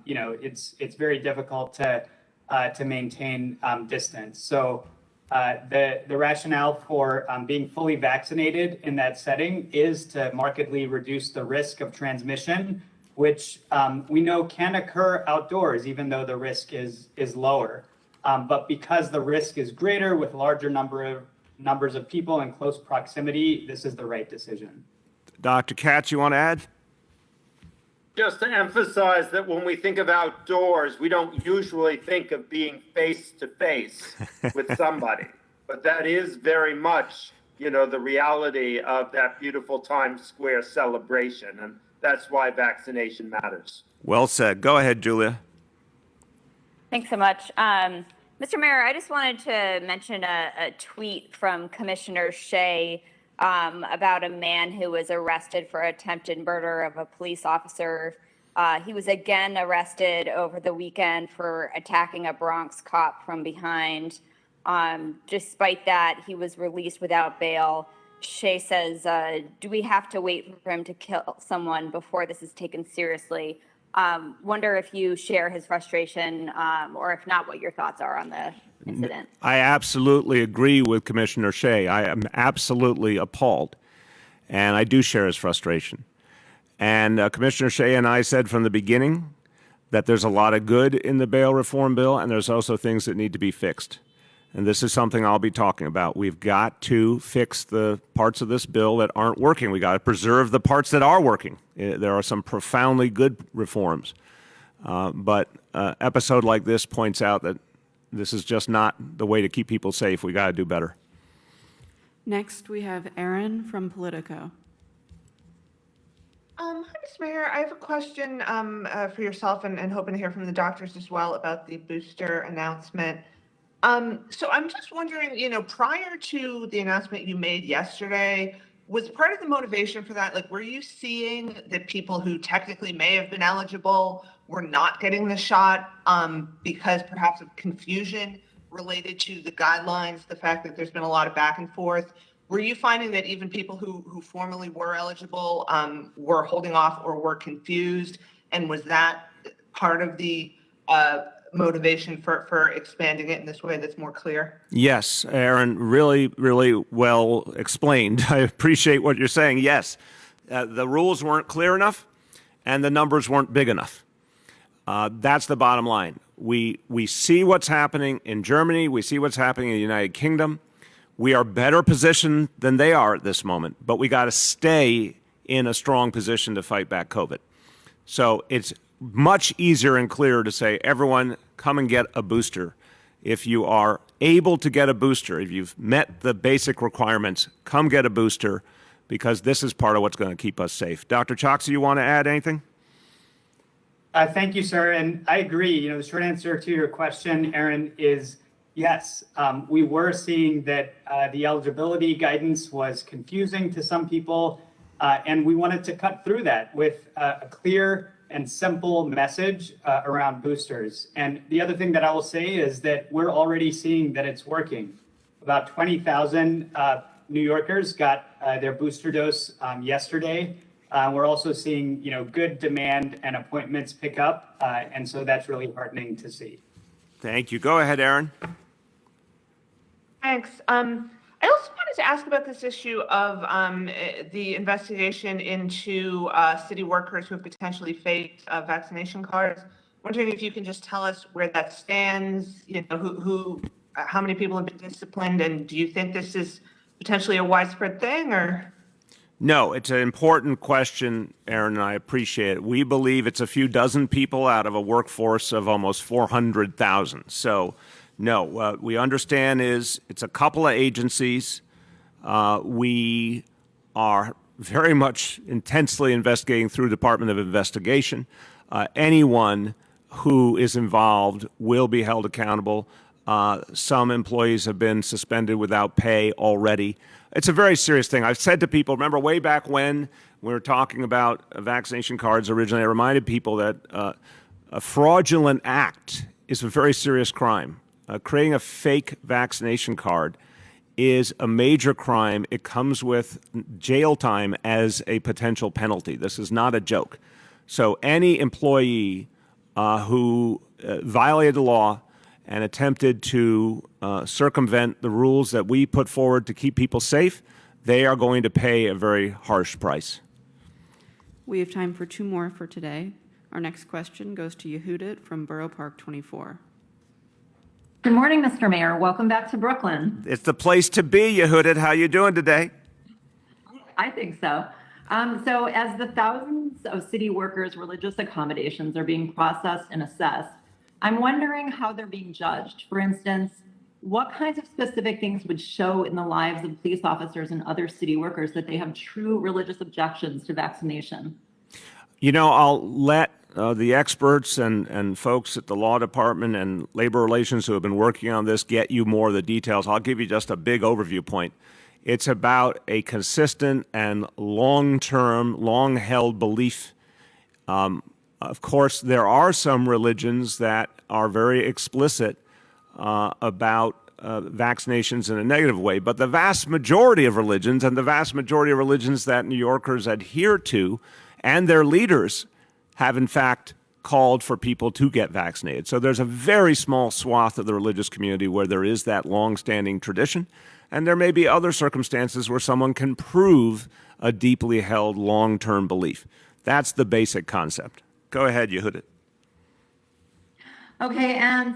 it's very difficult to maintain distance. So the rationale for being fully vaccinated in that setting is to markedly reduce the risk of transmission, which we know can occur outdoors, even though the risk is lower. But because the risk is greater with larger numbers of people in close proximity, this is the right decision. Dr. Katz, you want to add? Just to emphasize that when we think of outdoors, we don't usually think of being face to face with somebody, but that is very much, the reality of that beautiful Times Square celebration, and that's why vaccination matters. Well said. Go ahead, Julia. Thanks so much. Mr. Mayor, I just wanted to mention a tweet from Commissioner Shea about a man who was arrested for attempted murder of a police officer. He was again arrested over the weekend for attacking a Bronx cop from behind. Despite that, he was released without bail. Shea says, do we have to wait for him to kill someone before this is taken seriously? Wonder if you share his frustration, or if not, what your thoughts are on the incident. I absolutely agree with Commissioner Shea. I am absolutely appalled, and I do share his frustration. And Commissioner Shea and I said from the beginning that there's a lot of good in the bail reform bill, and there's also things that need to be fixed. And this is something I'll be talking about. We've got to fix the parts of this bill that aren't working. We got to preserve the parts that are working. There are some profoundly good reforms. But an episode like this points out that this is just not the way to keep people safe. We got to do better. Next, we have Erin from Politico. Hi, Mr. Mayor. I have a question for yourself and hoping to hear from the doctors as well about the booster announcement. So I'm just wondering, prior to the announcement you made yesterday, was part of the motivation for that, were you seeing that people who technically may have been eligible were not getting the shot because perhaps of confusion related to the guidelines, the fact that there's been a lot of back and forth? Were you finding that even people who formerly were eligible were holding off or were confused? And was that part of the motivation for expanding it in this way that's more clear? Yes, Aaron, really, really well explained. I appreciate what you're saying. Yes, the rules weren't clear enough and the numbers weren't big enough. That's the bottom line. We see what's happening in Germany. We see what's happening in the United Kingdom. We are better positioned than they are at this moment, but we got to stay in a strong position to fight back COVID. So it's much easier and clearer to say, everyone, come and get a booster. If you are able to get a booster, if you've met the basic requirements, come get a booster, because this is part of what's going to keep us safe. Dr. Choksi, you want to add anything? Thank you, sir. And I agree. You know, the short answer to your question, Aaron, is yes. We were seeing that the eligibility guidance was confusing to some people, and we wanted to cut through that with a clear and simple message around boosters. And the other thing that I will say is that we're already seeing that it's working. About 20,000 New Yorkers got their booster dose yesterday. We're also seeing, good demand and appointments pick up, and so that's really heartening to see. Thank you. Go ahead, Aaron. Thanks. I also wanted to ask about this issue of the investigation into city workers who have potentially faked vaccination cards. Wondering if you can just tell us where that stands, how many people have been disciplined, and do you think this is potentially a widespread thing, or? No, it's an important question, Aaron, and I appreciate it. We believe it's a few dozen people out of a workforce of almost 400,000. So, no, what we understand is it's a couple of agencies. We are very much intensely investigating through Department of Investigation. Anyone who is involved will be held accountable. Some employees have been suspended without pay already. It's a very serious thing. I've said to people, remember way back when we were talking about vaccination cards originally, I reminded people that a fraudulent act is a very serious crime. Creating a fake vaccination card is a major crime. It comes with jail time as a potential penalty. This is not a joke. So any employee who violated the law and attempted to circumvent the rules that we put forward to keep people safe, they are going to pay a very harsh price. We have time for two more for today. Our next question goes to Yehudit from Borough Park 24. Good morning, Mr. Mayor. Welcome back to Brooklyn. It's the place to be, Yehudit. How you doing today? I think so. So as the thousands of city workers' religious accommodations are being processed and assessed, I'm wondering how they're being judged. For instance, what kinds of specific things would show in the lives of police officers and other city workers that they have true religious objections to vaccination? I'll let the experts and folks at the law department and labor relations who have been working on this get you more of the details. I'll give you just a big overview point. It's about a consistent and long-term, long-held belief. Of course, there are some religions that are very explicit about vaccinations in a negative way, but the vast majority of religions and the vast majority of religions that New Yorkers adhere to and their leaders have in fact called for people to get vaccinated. So there's a very small swath of the religious community where there is that long-standing tradition, and there may be other circumstances where someone can prove a deeply held long-term belief. That's the basic concept. Go ahead, Yehudit. Okay, and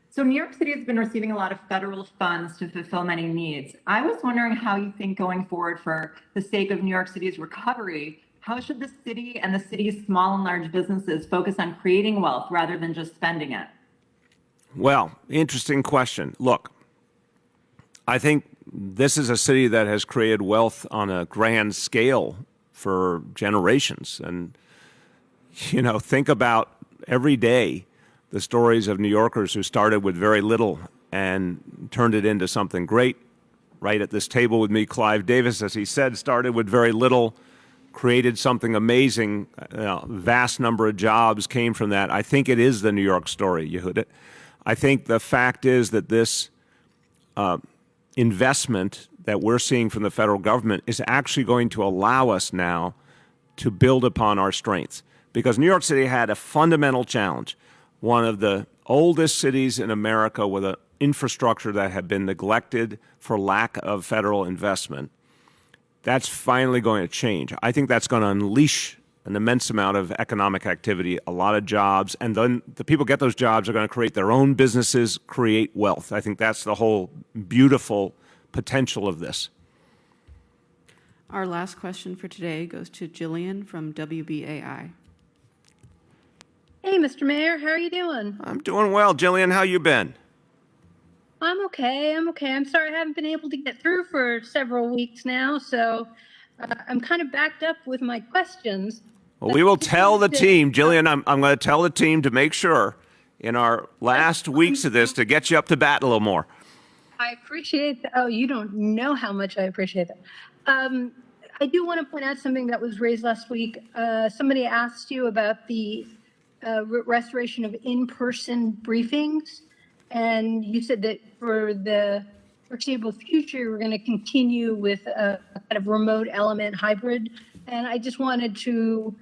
so New York City has been receiving a lot of federal funds to fulfill many needs. I was wondering how you think going forward, for the sake of New York City's recovery, how should the city and the city's small and large businesses focus on creating wealth rather than just spending it? Well, interesting question. Look, I think this is a city that has created wealth on a grand scale for generations. And, think about every day the stories of New Yorkers who started with very little and turned it into something great. Right at this table with me, Clive Davis, as he said, started with very little, created something amazing. Vast number of jobs came from that. I think it is the New York story, Yehudit. I think the fact is that this investment that we're seeing from the federal government is actually going to allow us now to build upon our strengths. Because New York City had a fundamental challenge. One of the oldest cities in America with an infrastructure that had been neglected for lack of federal investment. That's finally going to change. I think that's going to unleash an immense amount of economic activity, a lot of jobs, and then the people get those jobs are going to create their own businesses, create wealth. I think that's the whole beautiful potential of this. Our last question for today goes to Jillian from WBAI. Hey, Mr. Mayor, how are you doing? I'm doing well. Jillian, how you been? I'm okay. I'm sorry I haven't been able to get through for several weeks now, so I'm kind of backed up with my questions. Well, we will Just tell the wanted to- team, Jillian, I'm going to tell the team to make sure in our last weeks of this to get you up to bat a little more. I appreciate that. Oh, you don't know how much I appreciate that. I do want to point out something that was raised last week. Somebody asked you about the restoration of in-person briefings, and you said that for the foreseeable future, we're going to continue with a kind of remote element hybrid. And I just wanted to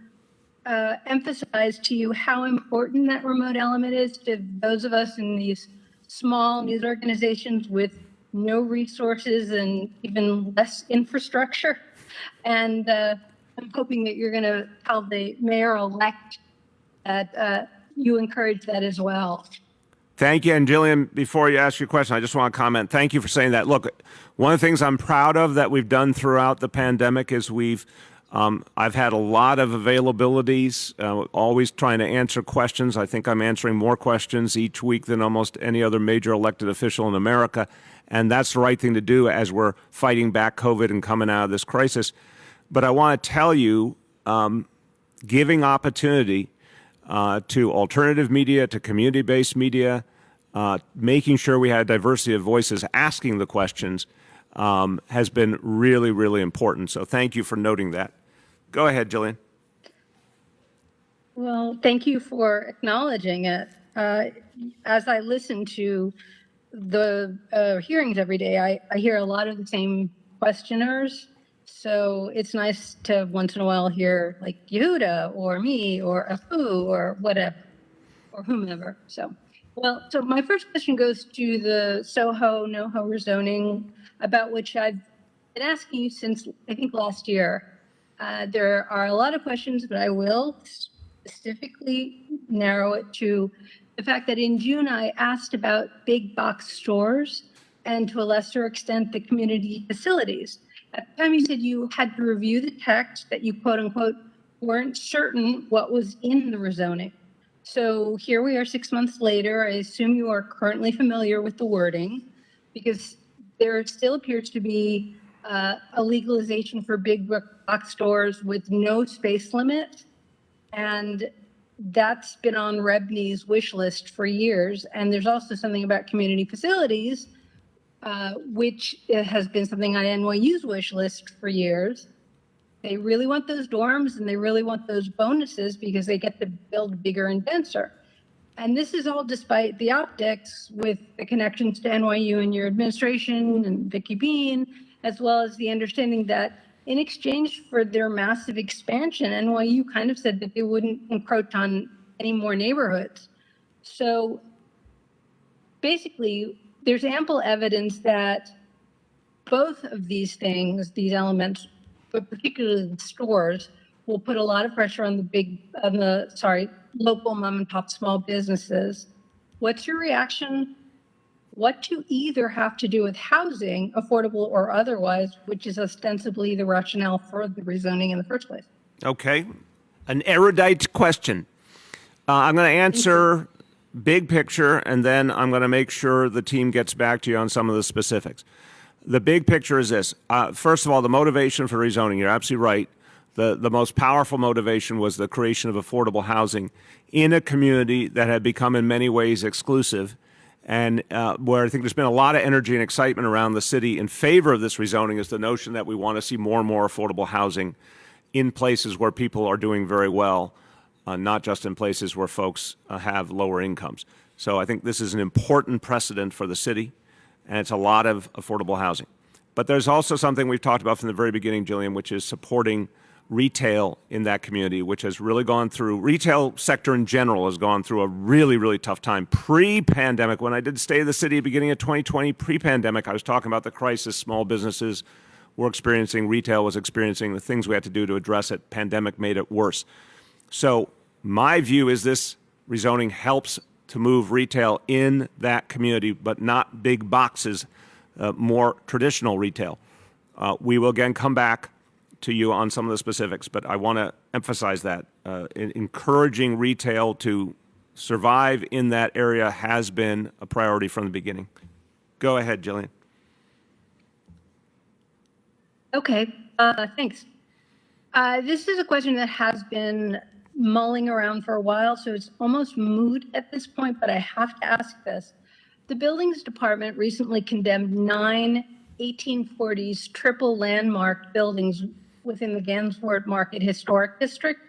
emphasize to you how important that remote element is to those of us in these small news organizations with no resources and even less infrastructure. And I'm hoping that you're going to tell the mayor-elect that you encourage that as well. Thank you. And Jillian, before you ask your question, I just want to comment. Thank you for saying that. Look, one of the things I'm proud of that we've done throughout the pandemic is I've had a lot of availabilities, always trying to answer questions. I think I'm answering more questions each week than almost any other major elected official in America. And that's the right thing to do as we're fighting back COVID and coming out of this crisis. But I want to tell you, giving opportunity to alternative media, to community-based media, making sure we had diversity of voices asking the questions has been really, really important. So thank you for noting that. Go ahead, Jillian. Well, thank you for acknowledging it. As I listen to the hearings every day, I hear a lot of the same questioners. So it's nice to once in a while hear like Yehuda or me or Afu or whatever or whomever. So my first question goes to the Soho NoHo rezoning, about which I've been asking you since I think last year. There are a lot of questions, but I will specifically narrow it to the fact that in June I asked about big box stores and to a lesser extent the community facilities. At the time you said you had to review the text, that you quote unquote weren't certain what was in the rezoning. So here we are 6 months later. I assume you are currently familiar with the wording, because there still appears to be a legalization for big box stores with no space limit. And that's been on REBNY's wish list for years. And there's also something about community facilities, which has been something on NYU's wish list for years. They really want those dorms and they really want those bonuses because they get to build bigger and denser. And this is all despite the optics with the connections to NYU and your administration and Vicky Bean, as well as the understanding that in exchange for their massive expansion, NYU kind of said that they wouldn't encroach on any more neighborhoods. So basically, there's ample evidence that both of these things, these elements, but particularly the stores, will put a lot of pressure on local mom and pop small businesses. What's your reaction? What to either have to do with housing, affordable or otherwise, which is ostensibly the rationale for the rezoning in the first place? Okay. An erudite question. I'm going to answer big picture, and then I'm going to make sure the team gets back to you on some of the specifics. The big picture is this. First of all, the motivation for rezoning, you're absolutely right. The most powerful motivation was the creation of affordable housing in a community that had become in many ways exclusive, and where I think there's been a lot of energy and excitement around the city in favor of this rezoning is the notion that we want to see more and more affordable housing in places where people are doing very well, not just in places where folks have lower incomes. So I think this is an important precedent for the city, and it's a lot of affordable housing. But there's also something we've talked about from the very beginning, Jillian, which is supporting retail in that community, which has really gone through, retail sector in general has gone through a really, really tough time. Pre-pandemic, when I did stay in the city at the beginning of 2020, pre-pandemic, I was talking about the crisis small businesses were experiencing, retail was experiencing, the things we had to do to address it. Pandemic made it worse. So my view is this rezoning helps to move retail in that community, but not big boxes, more traditional retail. We will again come back to you on some of the specifics, but I want to emphasize that encouraging retail to survive in that area has been a priority from the beginning. Go ahead, Jillian. Okay, thanks. This is a question that has been mulling around for a while, so it's almost moot at this point, but I have to ask this. The Buildings Department recently condemned 9 1840s triple landmarked buildings within the Gansevoort Market Historic District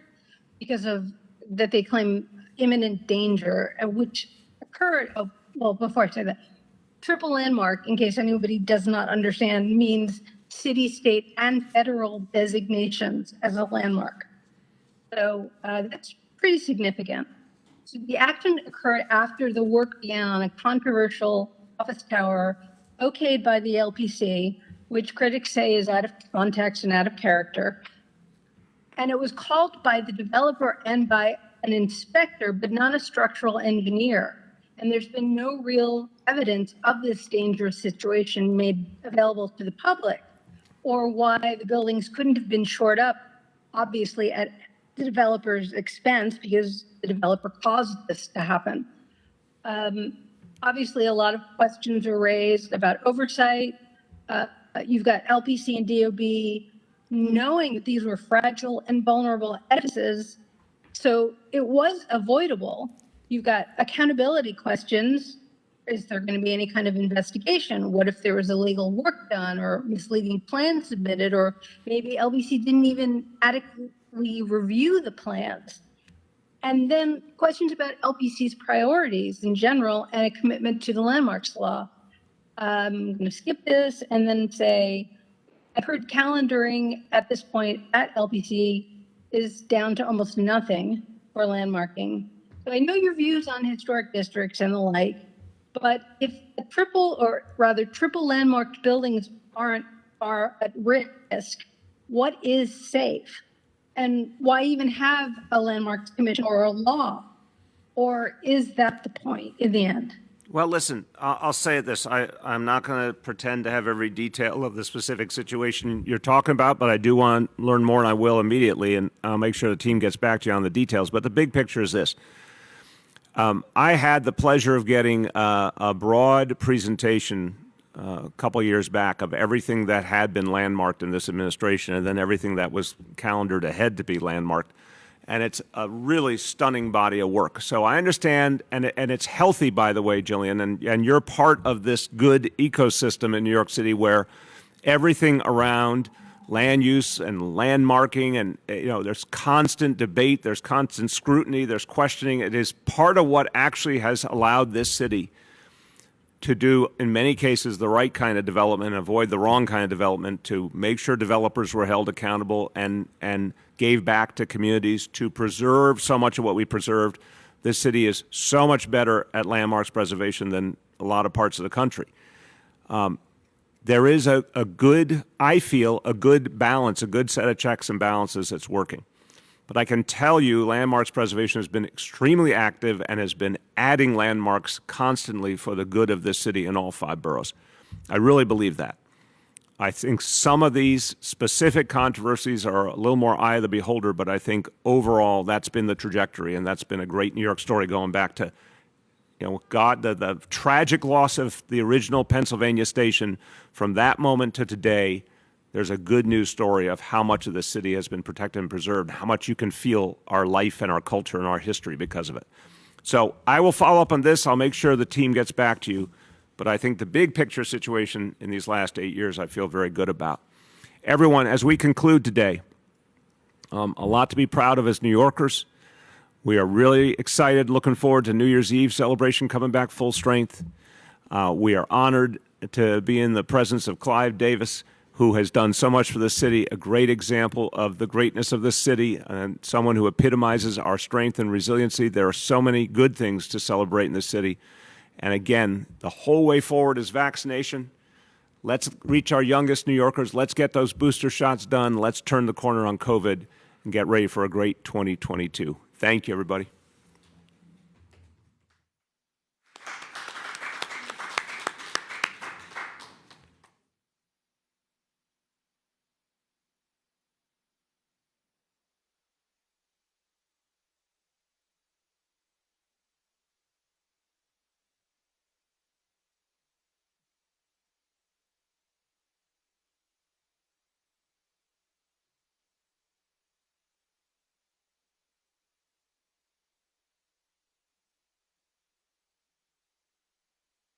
because of that they claim imminent danger, which occurred, well, before I say that, triple landmark, in case anybody does not understand, means city, state, and federal designations as a landmark. So that's pretty significant. So the action occurred after the work began on a controversial office tower okayed by the LPC, which critics say is out of context and out of character. And it was called by the developer and by an inspector, but not a structural engineer. And there's been no real evidence of this dangerous situation made available to the public, or why the buildings couldn't have been shored up, obviously at the developer's expense, because the developer caused this to happen. Obviously, a lot of questions are raised about oversight. You've got LPC and DOB knowing that these were fragile and vulnerable edifices, so it was avoidable. You've got accountability questions. Is there going to be any kind of investigation? What if there was illegal work done or misleading plans submitted, or maybe LBC didn't even adequately review the plans? And then questions about LPC's priorities in general and a commitment to the landmarks law. I'm going to skip this and then say, I've heard calendaring at this point at LPC is down to almost nothing for landmarking. So I know your views on historic districts and the like, but if a triple landmarked buildings are at risk, what is safe? And why even have a landmarks commission or a law? Or is that the point in the end? Well, listen, I'll say this. I'm not going to pretend to have every detail of the specific situation you're talking about, but I do want to learn more, and I will immediately, and I'll make sure the team gets back to you on the details. But the big picture is this. I had the pleasure of getting a broad presentation a couple years back of everything that had been landmarked in this administration, and then everything that was calendared ahead to be landmarked. And it's a really stunning body of work. So I understand, and it's healthy, by the way, Jillian, and you're part of this good ecosystem in New York City where everything around land use and landmarking, and there's constant debate, there's constant scrutiny, there's questioning. It is part of what actually has allowed this city to do, in many cases, the right kind of development and avoid the wrong kind of development, to make sure developers were held accountable and gave back to communities to preserve so much of what we preserved. This city is so much better at landmarks preservation than a lot of parts of the country. There is a good, I feel, a good balance, a good set of checks and balances that's working. But I can tell you landmarks preservation has been extremely active and has been adding landmarks constantly for the good of this city in all 5 boroughs. I really believe that. I think some of these specific controversies are a little more eye of the beholder, but I think overall that's been the trajectory, and that's been a great New York story going back to, the tragic loss of the original Pennsylvania station. From that moment to today, there's a good news story of how much of the city has been protected and preserved, how much you can feel our life and our culture and our history because of it. So I will follow up on this. I'll make sure the team gets back to you. But I think the big picture situation in these last 8 years, I feel very good about. Everyone, as we conclude today, a lot to be proud of as New Yorkers. We are really excited, looking forward to New Year's Eve celebration coming back full strength. We are honored to be in the presence of Clive Davis, who has done so much for the city, a great example of the greatness of this city, and someone who epitomizes our strength and resiliency. There are so many good things to celebrate in this city. And again, the whole way forward is vaccination. Let's reach our youngest New Yorkers. Let's get those booster shots done. Let's turn the corner on COVID and get ready for a great 2022. Thank you, everybody.